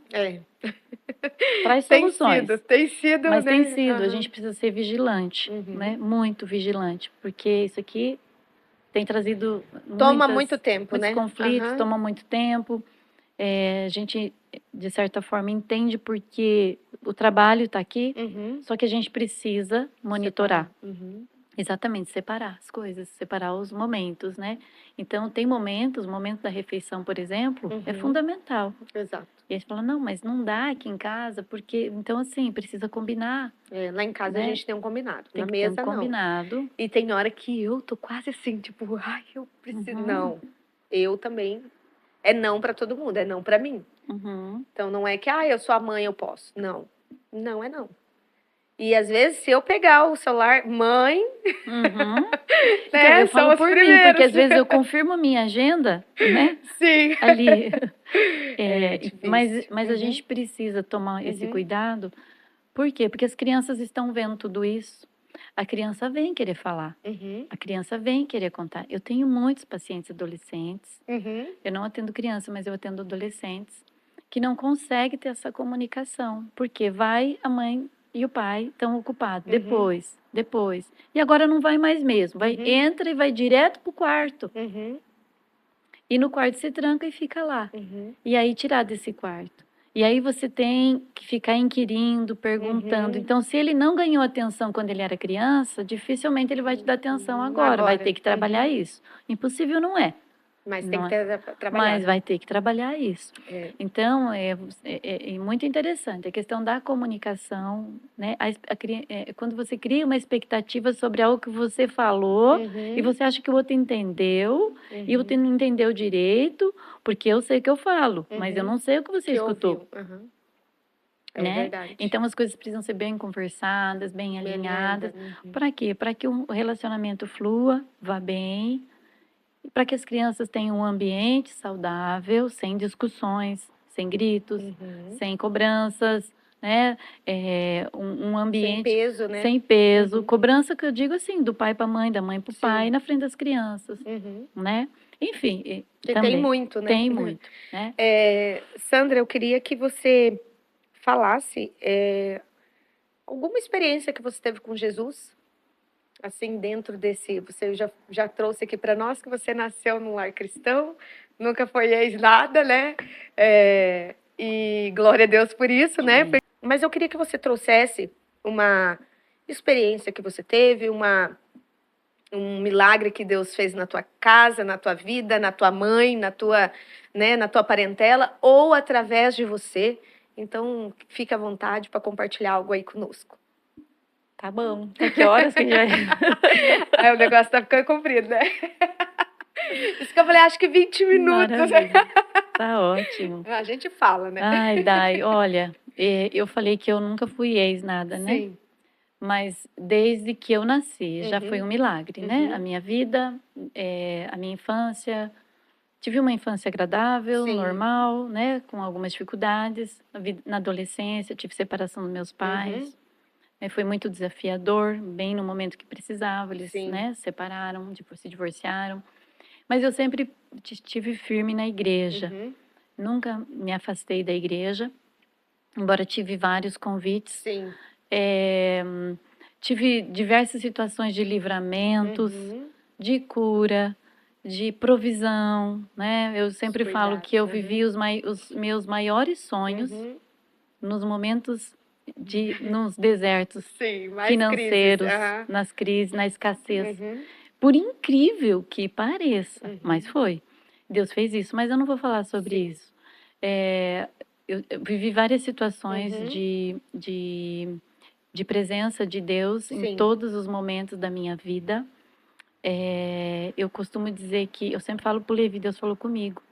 Speaker 2: Traz soluções.
Speaker 1: Tem sido,
Speaker 2: mas
Speaker 1: né?
Speaker 2: Tem sido. A gente precisa ser vigilante, né? Muito vigilante, porque isso aqui tem trazido
Speaker 1: Toma muito tempo,
Speaker 2: muitos conflitos, toma muito tempo. A gente, de certa forma, entende porque o trabalho está aqui, só que a gente precisa monitorar. Exatamente, separar as coisas, separar os momentos, né? Então, tem momentos, o momento da refeição, por exemplo, é fundamental.
Speaker 1: Exato.
Speaker 2: E a gente fala, não, mas não dá aqui em casa, porque... Então, assim, precisa combinar.
Speaker 1: Lá em casa, né? A gente tem um combinado.
Speaker 2: Tem
Speaker 1: na mesa,
Speaker 2: ter um combinado.
Speaker 1: Não. E tem hora que eu tô quase assim, tipo, ai, eu preciso... Não, eu também... É não para todo mundo, é não para mim. Então, não é que, eu sou a mãe, eu posso. Não, não é não. E, às vezes, se eu pegar o celular, mãe...
Speaker 2: Então, eu falo por mim, porque, às vezes, eu confirmo a minha agenda, né?
Speaker 1: Sim.
Speaker 2: Ali. Mas a gente precisa tomar esse cuidado. Por quê? Porque as crianças estão vendo tudo isso. A criança vem querer falar. A criança vem querer contar. Eu tenho muitos pacientes adolescentes. Eu não atendo criança, mas eu atendo adolescentes que não conseguem ter essa comunicação. Porque vai a mãe e o pai estão ocupados. Depois. E agora não vai mais mesmo. Entra e vai direto pro quarto. E no quarto se tranca e fica lá. E aí tirar desse quarto. E aí você tem que ficar inquirindo, perguntando. Então, se ele não ganhou atenção quando ele era criança, dificilmente ele vai te dar atenção agora. Vai ter que trabalhar isso. Impossível não é.
Speaker 1: Mas tem que trabalhar.
Speaker 2: Mas vai ter que trabalhar isso. Então, é muito interessante. A questão da comunicação, né? Quando você cria uma expectativa sobre algo que você falou e você acha que o outro entendeu e o outro não entendeu direito, porque eu sei o que eu falo, mas eu não sei o que você escutou. Né?
Speaker 1: Verdade.
Speaker 2: Então, as coisas precisam ser bem conversadas, bem alinhadas. Para quê? Para que o relacionamento flua, vá bem, para que as crianças tenham um ambiente saudável, sem discussões, sem gritos, sem cobranças, né? Um ambiente
Speaker 1: sem peso, né?
Speaker 2: Sem peso. Cobrança que eu digo assim, do pai para a mãe, da mãe para o pai, na frente das crianças, né? Enfim,
Speaker 1: tem muito, né?
Speaker 2: Tem muito, né?
Speaker 1: Sandra, eu queria que você falasse alguma experiência que você teve com Jesus, assim, dentro desse... Você já trouxe aqui para nós que você nasceu num lar cristão, nunca foi ex-nada, né? E glória a Deus por isso, né? Mas eu queria que você trouxesse uma experiência que você teve, um milagre que Deus fez na tua casa, na tua vida, na tua mãe, na tua parentela, ou através de você. Então, fique à vontade para compartilhar algo aí conosco.
Speaker 2: Tá bom. Até que horas que já é?
Speaker 1: Aí o negócio tá ficando comprido, né? Isso que eu falei, acho que 20 minutos.
Speaker 2: Maravilha. Tá ótimo.
Speaker 1: A gente fala, né?
Speaker 2: Ai, Dai, olha, eu falei que eu nunca fui ex nada, né?
Speaker 1: Sim.
Speaker 2: Mas desde que eu nasci, já foi um milagre, né? A
Speaker 1: Uhum.
Speaker 2: minha vida, a minha infância. Tive uma infância agradável,
Speaker 1: Sim.
Speaker 2: normal, né? Com algumas dificuldades. Na adolescência, tive separação dos meus pais. Foi muito desafiador, bem no momento que precisava. Eles,
Speaker 1: Sim.
Speaker 2: né, separaram, depois se divorciaram. Mas eu sempre estive firme na igreja. Nunca me afastei da igreja, embora tive vários convites.
Speaker 1: Sim.
Speaker 2: Tive diversas situações de livramentos, de cura, de provisão, né? Eu sempre falo que eu vivi os meus maiores sonhos nos momentos nos desertos
Speaker 1: Sim, mais
Speaker 2: financeiros,
Speaker 1: crises.
Speaker 2: nas crises, na escassez. Por incrível que pareça, mas foi. Deus fez isso, mas eu não vou falar sobre isso. Eu vivi várias situações de presença de Deus em todos os momentos da minha vida. Eu costumo dizer que, eu sempre falo pro Levi, Deus falou comigo.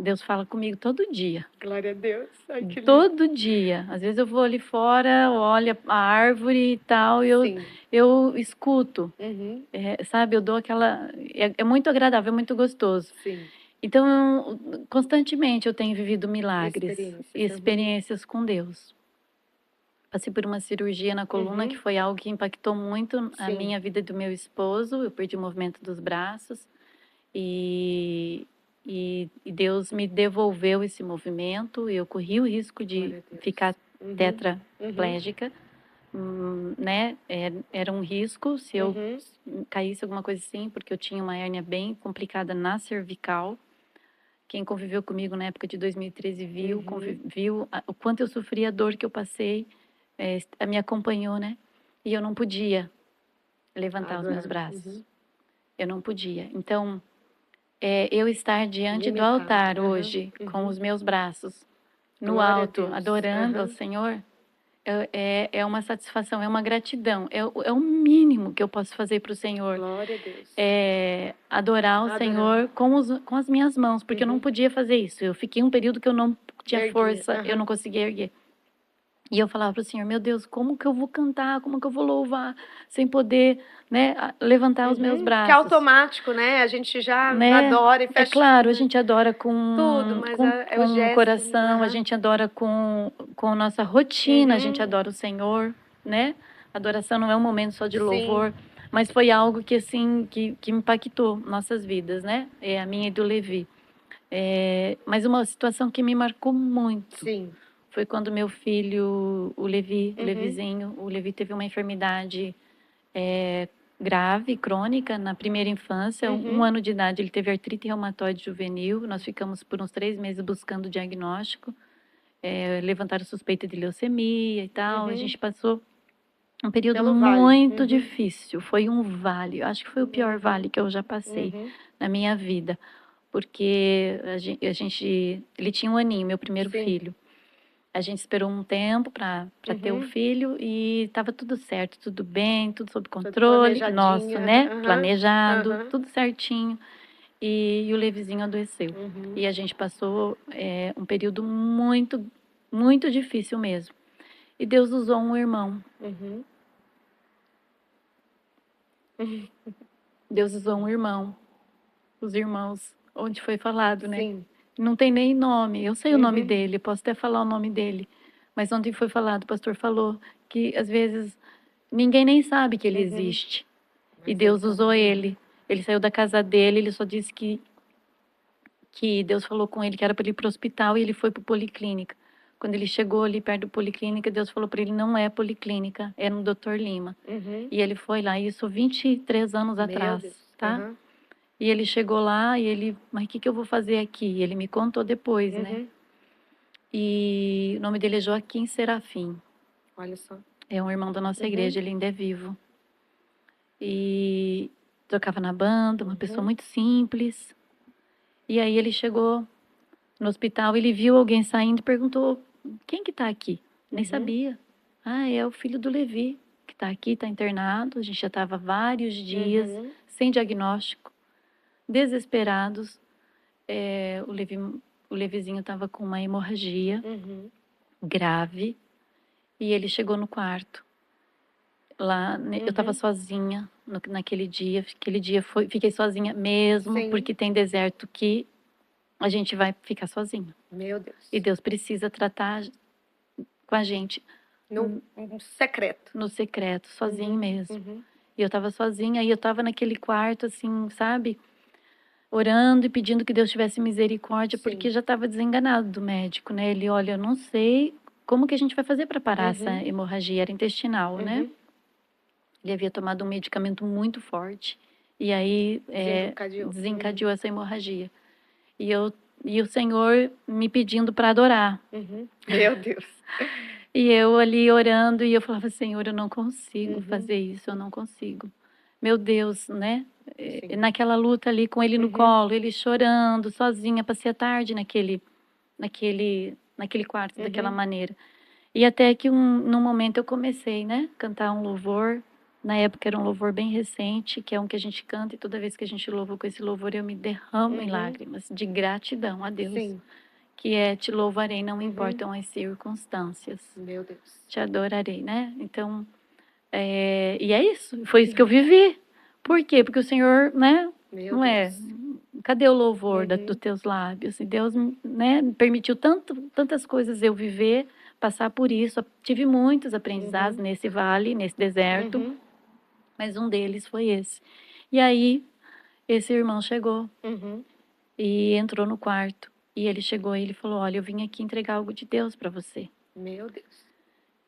Speaker 2: Deus fala comigo todo dia.
Speaker 1: Glória a Deus. Ai, que lindo.
Speaker 2: Todo dia. Às vezes eu vou ali fora, olho a árvore e tal, e eu escuto. Sabe, eu dou aquela... É muito agradável, é muito gostoso.
Speaker 1: Sim.
Speaker 2: Então, constantemente eu tenho vivido milagres e experiências com Deus. Passei por uma cirurgia na coluna que foi algo que impactou muito a minha vida e do meu esposo. Eu perdi o movimento dos braços e Deus me devolveu esse movimento. Eu corri o risco de ficar tetraplégica, né? Era um risco se eu caísse alguma coisa assim, porque eu tinha uma hérnia bem complicada na cervical. Quem conviveu comigo na época de 2013 viu, viu o quanto eu sofri, a dor que eu passei, me acompanhou, né? E eu não podia levantar os meus braços. Eu não podia. Então, eu estar diante do altar hoje, com os meus braços no alto, adorando ao Senhor, é uma satisfação, é uma gratidão. É o mínimo que eu posso fazer para o Senhor.
Speaker 1: Glória a Deus.
Speaker 2: Adorar o Senhor com as minhas mãos, porque eu não podia fazer isso. Eu fiquei um período que eu não tinha força, eu não conseguia erguer. E eu falava para o Senhor, meu Deus, como que eu vou cantar, como que eu vou louvar, sem poder, né, levantar os meus braços.
Speaker 1: Que é automático, né? A gente já adora e fecha.
Speaker 2: É claro, a gente adora com
Speaker 1: tudo, mas
Speaker 2: com
Speaker 1: o gesto,
Speaker 2: o coração, a gente adora com a nossa rotina, a gente adora o Senhor, né? Adoração não é um momento só de louvor, mas foi algo que, assim, que impactou nossas vidas, né? A minha e do Levi. Mas uma situação que me marcou muito. Foi quando meu filho, o Levi, o Levizinho, o Levi teve uma enfermidade grave, crônica, na primeira infância. Um ano de idade, ele teve artrite reumatoide juvenil. Nós ficamos por uns 3 meses buscando o diagnóstico. Levantaram suspeita de leucemia e tal. A gente passou um período muito difícil. Foi um vale. Eu acho que foi o pior vale que eu já passei na minha vida. Porque ele tinha 1 aninho, meu primeiro filho. A gente esperou um tempo para ter o filho e estava tudo certo, tudo bem, tudo sob controle, nosso, né? Planejado, tudo certinho. E o Levizinho adoeceu. E a gente passou um período muito, muito difícil mesmo. E Deus usou um irmão. Deus usou um irmão. Os irmãos, onde foi falado, né? Não tem nem nome. Eu sei o nome dele, posso até falar o nome dele. Mas ontem foi falado, o pastor falou que às vezes ninguém nem sabe que ele existe. E Deus usou ele. Ele saiu da casa dele, ele só disse que Deus falou com ele que era para ele ir para o hospital e ele foi para a policlínica. Quando ele chegou ali perto da policlínica, Deus falou para ele, não é policlínica, é no Dr. Lima. E ele foi lá, isso 23 anos atrás, tá? E ele chegou lá e ele, mas o que eu vou fazer aqui? E ele me contou depois, né? E o nome dele é Joaquim Serafim.
Speaker 1: Olha só.
Speaker 2: É um irmão da nossa igreja, ele ainda é vivo. E tocava na banda, uma pessoa muito simples. E aí ele chegou no hospital, ele viu alguém saindo e perguntou, quem que tá aqui? Nem sabia. Ah, é o filho do Levi. que está aqui, está internado. A gente já estava vários dias sem diagnóstico, desesperados. O Levizinho estava com uma hemorragia grave e ele chegou no quarto. Lá, eu estava sozinha naquele dia. Fiquei sozinha mesmo, porque tem deserto que a gente vai ficar sozinho.
Speaker 1: Meu Deus.
Speaker 2: E Deus precisa tratar com a gente
Speaker 1: no secreto.
Speaker 2: No secreto, sozinho mesmo. E eu estava sozinha, e eu estava naquele quarto, assim, sabe? Orando e pedindo que Deus tivesse misericórdia, porque já estava desenganado do médico, né? Ele, olha, eu não sei como que a gente vai fazer para parar essa hemorragia, era intestinal, né? Ele havia tomado um medicamento muito forte, e aí desencadeou essa hemorragia. E o Senhor me pedindo para adorar.
Speaker 1: Meu Deus.
Speaker 2: E eu ali orando, e eu falava, Senhor, eu não consigo fazer isso, eu não consigo. Meu Deus, né? Naquela luta ali com ele no colo, ele chorando, sozinha, passei a tarde naquele quarto, daquela maneira. E até que num momento eu comecei, né? Cantar um louvor. Na época era um louvor bem recente, que é um que a gente canta, e toda vez que a gente louva com esse louvor, eu me derramo em lágrimas de gratidão a Deus.
Speaker 1: Sim.
Speaker 2: Que é te louvarei, não importam as circunstâncias.
Speaker 1: Meu Deus.
Speaker 2: Te adorarei, né? Então, e é isso. Foi isso que eu vivi. Por quê? Porque o Senhor, né?
Speaker 1: Meu
Speaker 2: não
Speaker 1: Deus.
Speaker 2: Cadê o louvor dos teus lábios? E Deus, né? Permitiu tantas coisas eu viver, passar por isso. Tive muitos aprendizados nesse vale, nesse deserto. Mas um deles foi esse. E aí, esse irmão chegou e entrou no quarto. E ele chegou e ele falou, olha, eu vim aqui entregar algo de Deus para você.
Speaker 1: Meu Deus.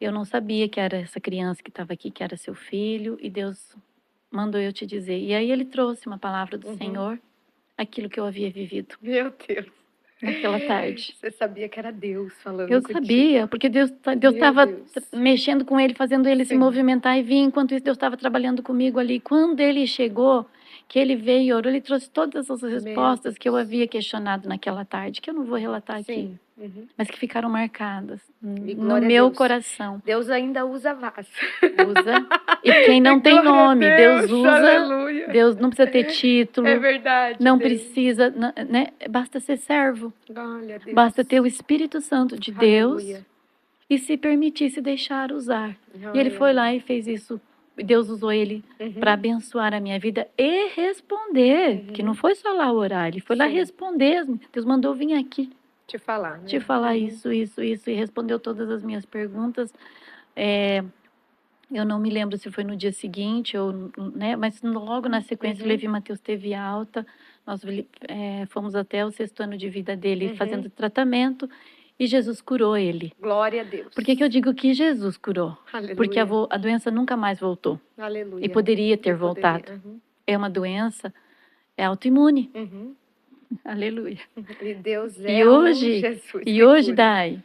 Speaker 2: Eu não sabia que era essa criança que estava aqui, que era seu filho, e Deus mandou eu te dizer. E aí ele trouxe uma palavra do Senhor, aquilo que eu havia vivido.
Speaker 1: Meu Deus.
Speaker 2: Naquela tarde.
Speaker 1: Você sabia que era Deus falando
Speaker 2: Eu sabia, porque Deus estava mexendo com ele, fazendo ele se movimentar e vir. Enquanto isso, Deus estava trabalhando comigo ali. Quando ele chegou, que ele veio e orou, ele trouxe todas as respostas que eu havia questionado naquela tarde, que eu não vou relatar aqui, mas que ficaram marcadas no meu coração.
Speaker 1: Deus ainda usa vaso.
Speaker 2: Usa. E quem não tem nome, Deus usa.
Speaker 1: Aleluia.
Speaker 2: Deus não precisa ter título.
Speaker 1: É verdade.
Speaker 2: Não precisa, né? Basta ser servo.
Speaker 1: Glória a Deus.
Speaker 2: Basta ter o Espírito Santo de Deus.
Speaker 1: Aleluia.
Speaker 2: E se permitir, se deixar usar. E ele foi lá e fez isso. Deus usou ele para abençoar a minha vida e responder. Que não foi só lá orar, ele foi lá responder. Deus mandou vir aqui.
Speaker 1: Te falar, né?
Speaker 2: Te falar isso. E respondeu todas as minhas perguntas. Eu não me lembro se foi no dia seguinte, né? Mas logo na sequência o Levi Mateus teve alta. Nós fomos até o 6º ano de vida dele fazendo tratamento. E Jesus curou ele.
Speaker 1: Glória a Deus.
Speaker 2: Por que eu digo que Jesus curou?
Speaker 1: Aleluia.
Speaker 2: Porque a doença nunca mais voltou.
Speaker 1: Aleluia.
Speaker 2: E poderia ter voltado. É uma doença autoimune. Aleluia.
Speaker 1: E Deus Jesus.
Speaker 2: E hoje, Dai,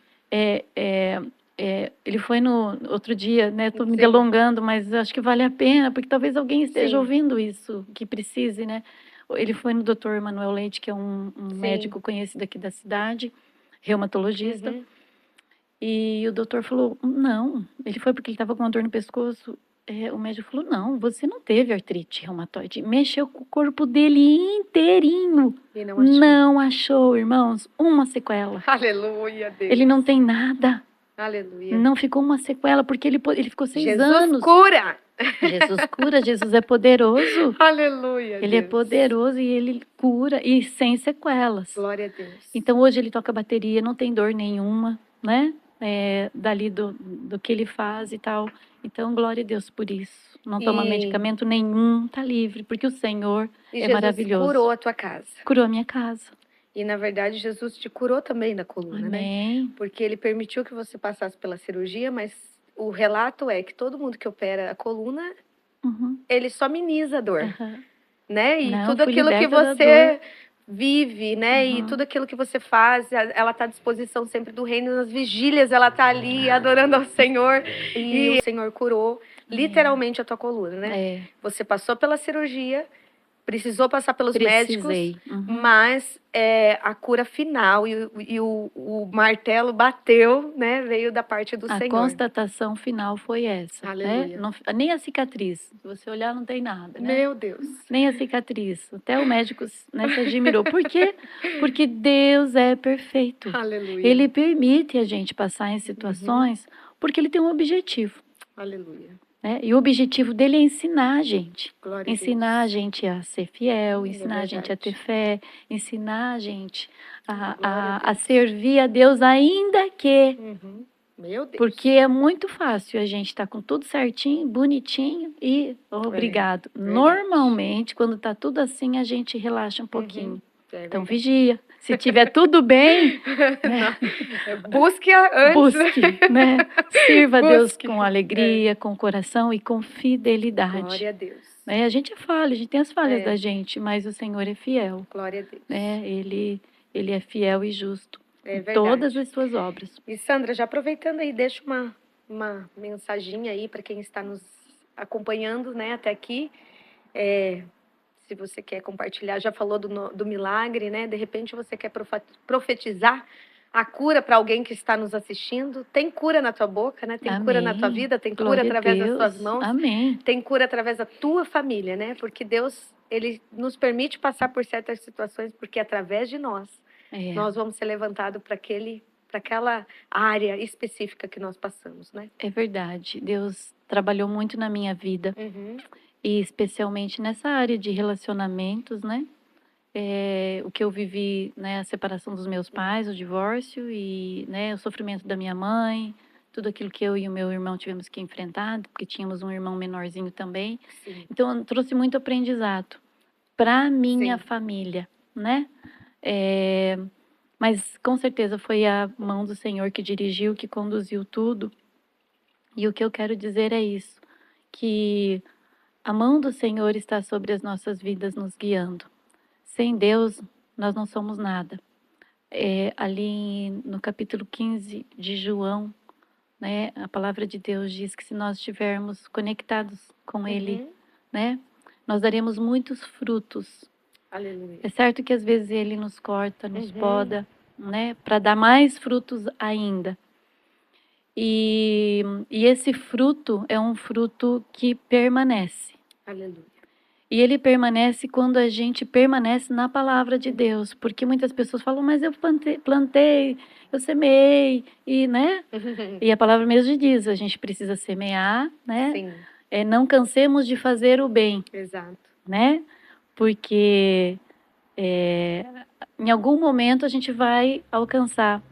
Speaker 2: ele foi no outro dia, né? Estou me delongando, mas acho que vale a pena, porque talvez alguém esteja ouvindo isso, que precise, né? Ele foi no Dr. Manuel Leite, que é um médico conhecido aqui da cidade, reumatologista. E o doutor falou, não. Ele foi porque ele estava com uma dor no pescoço. O médico falou, não, você não teve artrite reumatoide. Mexeu com o corpo dele inteirinho.
Speaker 1: E não achou.
Speaker 2: Não achou, irmãos, uma sequela.
Speaker 1: Aleluia, Deus.
Speaker 2: Ele não tem nada.
Speaker 1: Aleluia.
Speaker 2: Não ficou uma sequela, porque ele ficou 6
Speaker 1: Jesus
Speaker 2: anos.
Speaker 1: Cura.
Speaker 2: Jesus cura, Jesus é poderoso.
Speaker 1: Aleluia,
Speaker 2: Ele é poderoso e ele cura, e sem sequelas.
Speaker 1: Glória a Deus.
Speaker 2: Então hoje ele toca bateria, não tem dor nenhuma, né? Dali do que ele faz e tal. Então, glória a Deus por isso. Não toma medicamento nenhum, tá livre, porque o Senhor é maravilhoso.
Speaker 1: Curou a tua casa.
Speaker 2: Curou a minha casa.
Speaker 1: E, na verdade, Jesus te curou também da coluna,
Speaker 2: Amém.
Speaker 1: né? Porque ele permitiu que você passasse pela cirurgia, mas o relato é que todo mundo que opera a coluna, ele só ameniza a dor, né? E tudo aquilo que você vive, né? E tudo aquilo que você faz, ela está à disposição sempre do reino. Nas vigílias, ela está ali adorando ao Senhor. E o Senhor curou literalmente a tua coluna, né? Você passou pela cirurgia Precisou passar pelos médicos,
Speaker 2: Precisei. Uhum.
Speaker 1: mas a cura final e o martelo bateu, né? Veio da parte do
Speaker 2: A
Speaker 1: Senhor.
Speaker 2: constatação final foi essa, né?
Speaker 1: Aleluia.
Speaker 2: Nem a cicatriz, se você olhar não tem nada, né?
Speaker 1: Meu Deus.
Speaker 2: Nem a cicatriz. Até o médico, né, se admirou. Por quê? Porque Deus é perfeito.
Speaker 1: Aleluia.
Speaker 2: Ele permite a gente passar em situações porque ele tem um objetivo,
Speaker 1: Aleluia.
Speaker 2: né? E o objetivo dele é ensinar a gente.
Speaker 1: Glória a
Speaker 2: Ensinar a
Speaker 1: Deus.
Speaker 2: gente a ser fiel,
Speaker 1: É
Speaker 2: ensinar a gente a ter
Speaker 1: verdade.
Speaker 2: fé, ensinar a gente
Speaker 1: Glória a
Speaker 2: a
Speaker 1: Deus.
Speaker 2: servir a Deus, ainda que.
Speaker 1: Meu Deus.
Speaker 2: Porque é muito fácil a gente estar com tudo certinho, bonitinho e obrigado.
Speaker 1: verdade.
Speaker 2: Normalmente, quando tá tudo assim, a gente relaxa um pouquinho.
Speaker 1: É
Speaker 2: Então,
Speaker 1: verdade.
Speaker 2: vigia. Se tiver tudo bem, né?
Speaker 1: Busque antes.
Speaker 2: Busque, né? Sirva a Deus
Speaker 1: Busque.
Speaker 2: com alegria, com coração e com fidelidade.
Speaker 1: Glória a Deus.
Speaker 2: Né? A gente é falha, a gente tem as falhas
Speaker 1: É.
Speaker 2: da gente, mas o Senhor é fiel.
Speaker 1: Glória a Deus.
Speaker 2: Né? Ele é fiel e justo
Speaker 1: É
Speaker 2: em
Speaker 1: verdade.
Speaker 2: todas as suas obras.
Speaker 1: E Sandra, já aproveitando aí, deixa uma mensaginha aí para quem está nos acompanhando, né, até aqui. Se você quer compartilhar, já falou do milagre, né? De repente você quer profetizar a cura para alguém que está nos assistindo. Tem cura na tua boca, né? Tem cura na tua
Speaker 2: Amém.
Speaker 1: vida, tem cura
Speaker 2: Glória a
Speaker 1: através das tuas
Speaker 2: Deus.
Speaker 1: mãos.
Speaker 2: Amém.
Speaker 1: Tem cura através da tua família, né? Porque Deus, ele nos permite passar por certas situações, porque através de nós, nós vamos ser levantados para aquela área específica que nós passamos, né?
Speaker 2: É verdade. Deus trabalhou muito na minha vida. E especialmente nessa área de relacionamentos, né? O que eu vivi, né? A separação dos meus pais, o divórcio e, né? O sofrimento da minha mãe, tudo aquilo que eu e o meu irmão tivemos que enfrentar, porque tínhamos um irmão menorzinho também.
Speaker 1: Sim.
Speaker 2: Então, trouxe muito aprendizado para minha
Speaker 1: Sim.
Speaker 2: família, né? Mas com certeza foi a mão do Senhor que dirigiu, que conduziu tudo. E o que eu quero dizer é isso, que a mão do Senhor está sobre as nossas vidas, nos guiando. Sem Deus, nós não somos nada. Ali no capítulo 15 de João, né, a palavra de Deus diz que se nós estivermos conectados com Ele, né, nós daremos muitos frutos.
Speaker 1: Aleluia.
Speaker 2: É certo que às vezes Ele nos corta, nos poda, né, para dar mais frutos ainda. E esse fruto é um fruto que permanece.
Speaker 1: Aleluia.
Speaker 2: E ele permanece quando a gente permanece na palavra de Deus. Porque muitas pessoas falam, mas eu plantei, eu semeei, e, né? E a palavra mesmo diz, a gente precisa semear, né?
Speaker 1: Sim.
Speaker 2: Não cansemos de fazer o bem.
Speaker 1: Exato.
Speaker 2: Né? Porque em algum momento a gente vai alcançar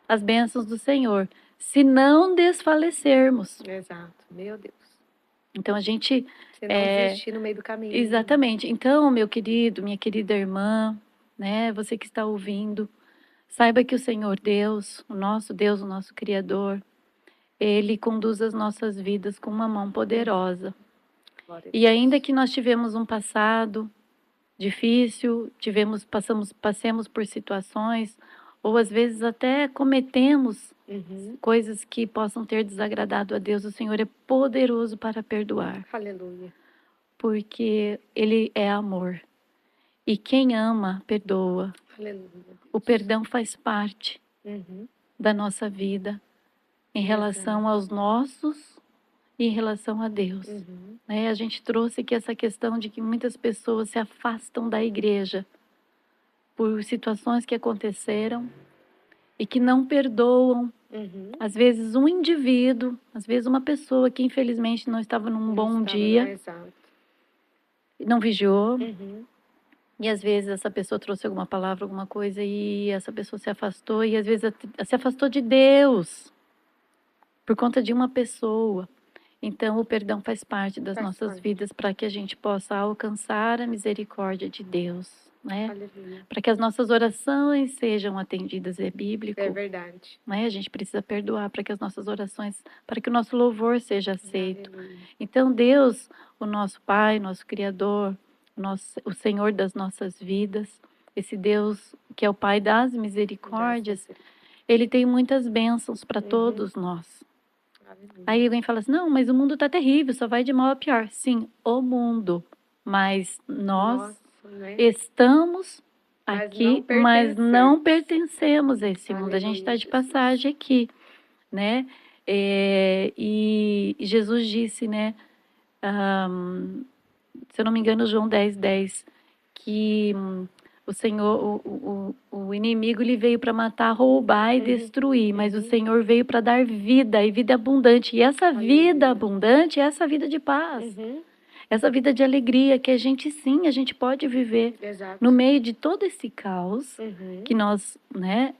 Speaker 2: as bênçãos do Senhor, se não desfalecermos.
Speaker 1: Exato. Meu Deus.
Speaker 2: Então a gente...
Speaker 1: Se não desistir no meio do caminho.
Speaker 2: Exatamente. Então, meu querido, minha querida irmã, né, você que está ouvindo, saiba que o Senhor Deus, o nosso Criador, Ele conduz as nossas vidas com uma mão poderosa. E ainda que nós tivemos um passado difícil, passemos por situações, ou às vezes até cometemos coisas que possam ter desagradado a Deus, o Senhor é poderoso para perdoar.
Speaker 1: Aleluia.
Speaker 2: Porque Ele é amor. E quem ama, perdoa.
Speaker 1: Aleluia.
Speaker 2: O perdão faz parte da nossa vida em relação aos nossos e em relação a Deus. A gente trouxe aqui essa questão de que muitas pessoas se afastam da igreja por situações que aconteceram e que não perdoam. Às vezes um indivíduo, às vezes uma pessoa que infelizmente não estava num bom dia, não vigiou. E às vezes essa pessoa trouxe alguma palavra, alguma coisa, e essa pessoa se afastou, e às vezes se afastou de Deus por conta de uma pessoa. Então o perdão faz parte das nossas vidas para que a gente possa alcançar a misericórdia de Deus, né? Para que as nossas orações sejam atendidas, é bíblico.
Speaker 1: É verdade.
Speaker 2: Né? A gente precisa perdoar para que as nossas orações, para que o nosso louvor seja aceito. Então Deus, o nosso Pai, nosso Criador, o Senhor das nossas vidas, esse Deus que é o Pai das misericórdias, Ele tem muitas bênçãos para todos nós. Aí alguém fala assim, não, mas o mundo está terrível, só vai de mal a pior. Sim, o mundo. mas nós
Speaker 1: Nossa, né?
Speaker 2: estamos
Speaker 1: Mas
Speaker 2: aqui,
Speaker 1: não
Speaker 2: mas não
Speaker 1: pertencemos.
Speaker 2: pertencemos a esse mundo. A gente está
Speaker 1: Aleluia,
Speaker 2: de
Speaker 1: Jesus.
Speaker 2: passagem aqui, né? E Jesus disse, né? Se eu não me engano, João 10:10, que o Senhor, o inimigo, ele veio para matar, roubar e destruir, mas o Senhor veio para dar vida e vida abundante. E essa vida
Speaker 1: Aleluia.
Speaker 2: abundante é essa vida de paz, essa vida de alegria que a gente sim, a gente pode viver
Speaker 1: Exato.
Speaker 2: no meio de todo esse caos que nós, né,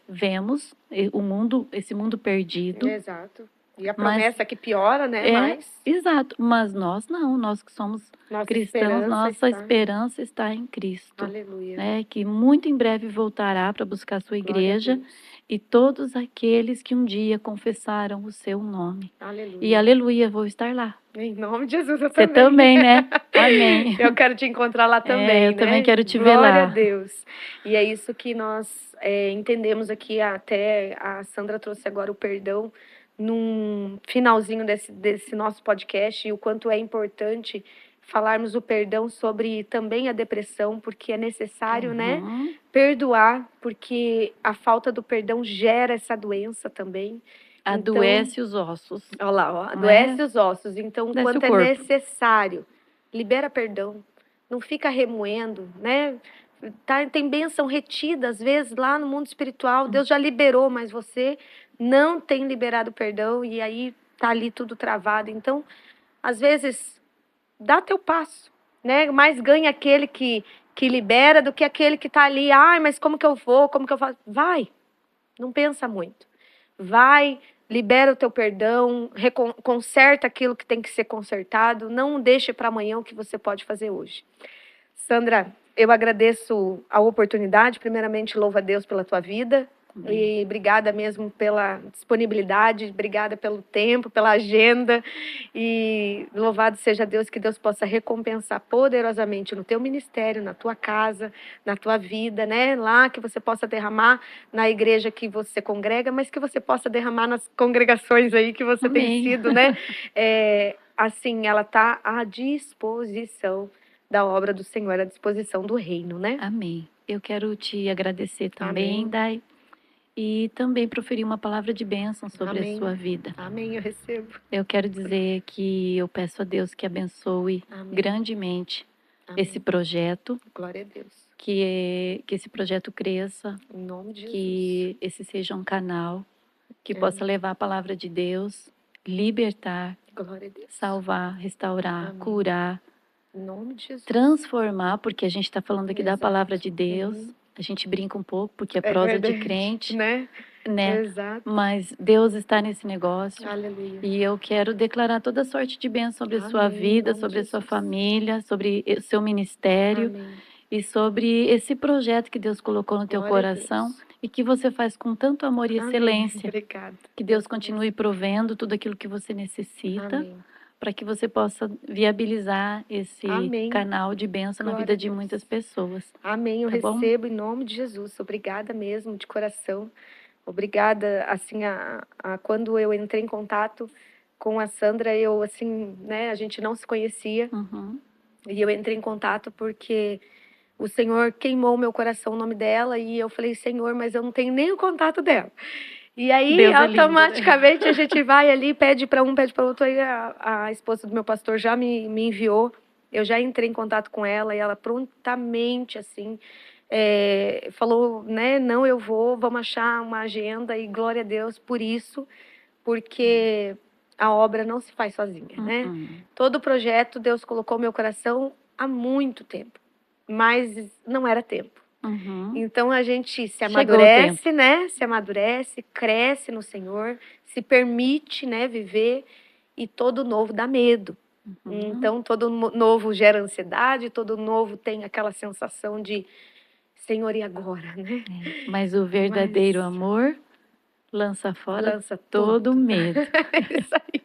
Speaker 2: vemos o mundo, esse mundo perdido.
Speaker 1: Exato. E a promessa que piora, né?
Speaker 2: Exato. Mas nós não, nós que somos cristãos, nossa esperança está em Cristo.
Speaker 1: Aleluia.
Speaker 2: Né? Que muito em breve voltará para buscar a sua igreja e todos aqueles que um dia confessaram o seu nome.
Speaker 1: Aleluia.
Speaker 2: E aleluia, vou estar lá.
Speaker 1: Em nome de Jesus, eu
Speaker 2: Você também, né? Amém.
Speaker 1: Eu quero te encontrar lá também,
Speaker 2: eu também quero te ver lá.
Speaker 1: Glória a Deus. E é isso que nós entendemos aqui, até a Sandra trouxe agora o perdão num finalzinho desse nosso podcast, e o quanto é importante falarmos o perdão sobre também a depressão, porque é necessário, né, perdoar, porque a falta do perdão gera essa doença também.
Speaker 2: Adoece os ossos.
Speaker 1: Olha lá, ó, adoece os ossos. Então, o quanto é necessário, libera perdão. Não fica remoendo, né? Tem bênção retida, às vezes, lá no mundo espiritual. Deus já liberou, mas você não tem liberado perdão e aí tá ali tudo travado. Então, às vezes, dá teu passo, né? Mais ganha aquele que libera do que aquele que tá ali. Ai, mas como que eu vou? Como que eu faço? Vai, não pensa muito. Vai, libera o teu perdão, conserta aquilo que tem que ser consertado. Não deixe para amanhã o que você pode fazer hoje. Sandra, eu agradeço a oportunidade. Primeiramente, louvo a Deus pela tua vida. E obrigada mesmo pela disponibilidade, obrigada pelo tempo, pela agenda. E louvado seja Deus, que Deus possa recompensar poderosamente no teu ministério, na tua casa, na tua vida, né? Lá que você possa derramar na igreja que você congrega, mas que você possa derramar nas congregações aí que você tem sido, né? Assim, ela está à disposição da obra do Senhor, à disposição do reino, né?
Speaker 2: Amém. Eu quero te agradecer também, Dai. E também proferir uma palavra de bênção sobre a sua vida.
Speaker 1: Amém, eu recebo.
Speaker 2: Eu quero dizer que eu peço a Deus que abençoe grandemente esse projeto.
Speaker 1: Glória a Deus.
Speaker 2: Que esse projeto cresça.
Speaker 1: Em nome de Jesus.
Speaker 2: Que esse seja um canal que possa levar a palavra de Deus, libertar,
Speaker 1: glória a Deus,
Speaker 2: salvar, restaurar, curar.
Speaker 1: Em nome de Jesus.
Speaker 2: Transformar, porque a gente está falando aqui da palavra de Deus. A gente brinca um pouco, porque é prosa de crente.
Speaker 1: Né?
Speaker 2: Exato. Mas Deus está nesse negócio.
Speaker 1: Aleluia.
Speaker 2: E eu quero declarar toda sorte de bênção sobre a sua vida, sobre a sua família, sobre o seu ministério. E sobre esse projeto que Deus colocou no teu coração e que você faz com tanto amor e excelência.
Speaker 1: Obrigada.
Speaker 2: Que Deus continue provendo tudo aquilo que você necessita. Para que você possa viabilizar esse canal de bênção na vida de muitas pessoas.
Speaker 1: Amém, eu recebo em nome de Jesus. Obrigada mesmo, de coração. Obrigada, assim, quando eu entrei em contato com a Sandra, eu, assim, né, a gente não se conhecia. E eu entrei em contato porque o Senhor queimou meu coração o nome dela e eu falei, Senhor, mas eu não tenho nem o contato dela. E aí, Deus automaticamente, é lindo, né? A gente vai ali, pede para um, pede para outro. Aí a esposa do meu pastor já me enviou. Eu já entrei em contato com ela e ela prontamente, assim, falou, né? Não, eu vou, vamos achar uma agenda e glória a Deus por isso, porque a obra não se faz sozinha, né? Todo projeto Deus colocou no meu coração há muito tempo, mas não era tempo. Então a gente se amadurece, né? Se amadurece, cresce no Senhor, se permite, né, viver, e todo novo dá medo. Então todo novo gera ansiedade, todo novo tem aquela sensação de Senhor, e agora, né?
Speaker 2: Mas o verdadeiro amor lança fora todo medo.
Speaker 1: Isso aí.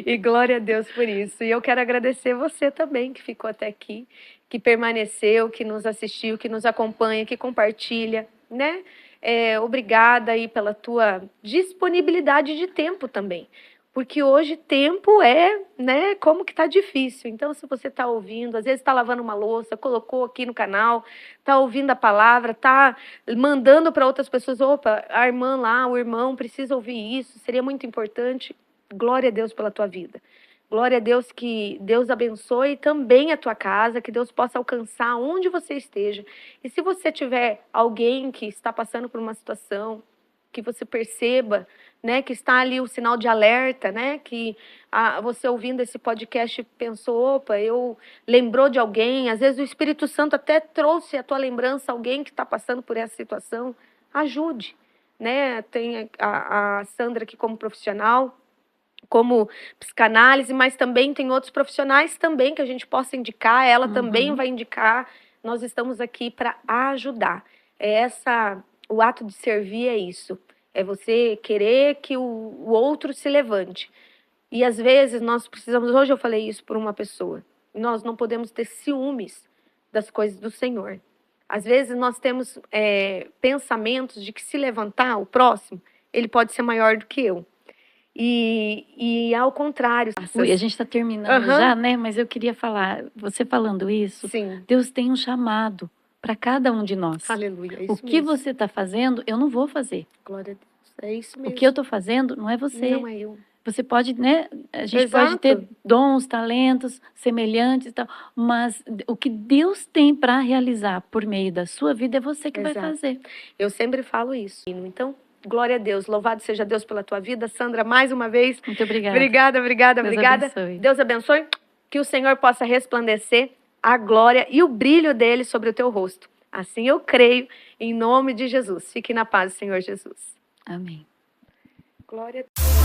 Speaker 1: E glória a Deus por isso. E eu quero agradecer você também que ficou até aqui, que permaneceu, que nos assistiu, que nos acompanha, que compartilha, né? Obrigada aí pela tua disponibilidade de tempo também. Porque hoje tempo é, né, como que tá difícil. Então, se você está ouvindo, às vezes está lavando uma louça, colocou aqui no canal, está ouvindo a palavra, está mandando para outras pessoas, opa, a irmã lá, o irmão precisa ouvir isso, seria muito importante. Glória a Deus pela tua vida. Glória a Deus, que Deus abençoe também a tua casa, que Deus possa alcançar onde você esteja. E se você tiver alguém que está passando por uma situação, que você perceba, né, que está ali o sinal de alerta, né, que você ouvindo esse podcast pensou, opa, eu lembrou de alguém, às vezes o Espírito Santo até trouxe à tua lembrança alguém que está passando por essa situação, ajude, né, tem a Sandra aqui como profissional, como psicanálise, mas também tem outros profissionais também que a gente possa indicar, ela também vai indicar, nós estamos aqui para ajudar. O ato de servir é isso, é você querer que o outro se levante. E às vezes nós precisamos, hoje eu falei isso por uma pessoa, nós não podemos ter ciúmes das coisas do Senhor. Às vezes nós temos pensamentos de que se levantar o próximo, ele pode ser maior do que eu. E ao contrário.
Speaker 2: E a gente está terminando já, né? Mas eu queria falar, você falando isso,
Speaker 1: Sim.
Speaker 2: Deus tem um chamado para cada um de nós.
Speaker 1: Aleluia, é isso
Speaker 2: o que
Speaker 1: mesmo.
Speaker 2: você está fazendo, eu não vou fazer.
Speaker 1: Glória a Deus, é isso mesmo.
Speaker 2: O que eu estou fazendo não é você.
Speaker 1: Não é eu.
Speaker 2: Você pode, né? A gente
Speaker 1: Exato.
Speaker 2: pode ter dons, talentos semelhantes e tal, mas o que Deus tem para realizar por meio da sua vida é você que vai fazer.
Speaker 1: Eu sempre falo isso. Então, glória a Deus. Louvado seja Deus pela tua vida. Sandra, mais uma vez.
Speaker 2: Muito obrigada.
Speaker 1: Obrigada.
Speaker 2: Abençoe.
Speaker 1: Deus abençoe. Que o Senhor possa resplandecer a glória e o brilho dele sobre o teu rosto. Assim eu creio, em nome de Jesus. Fique na paz, Senhor Jesus.
Speaker 2: Amém.
Speaker 1: Glória a Deus.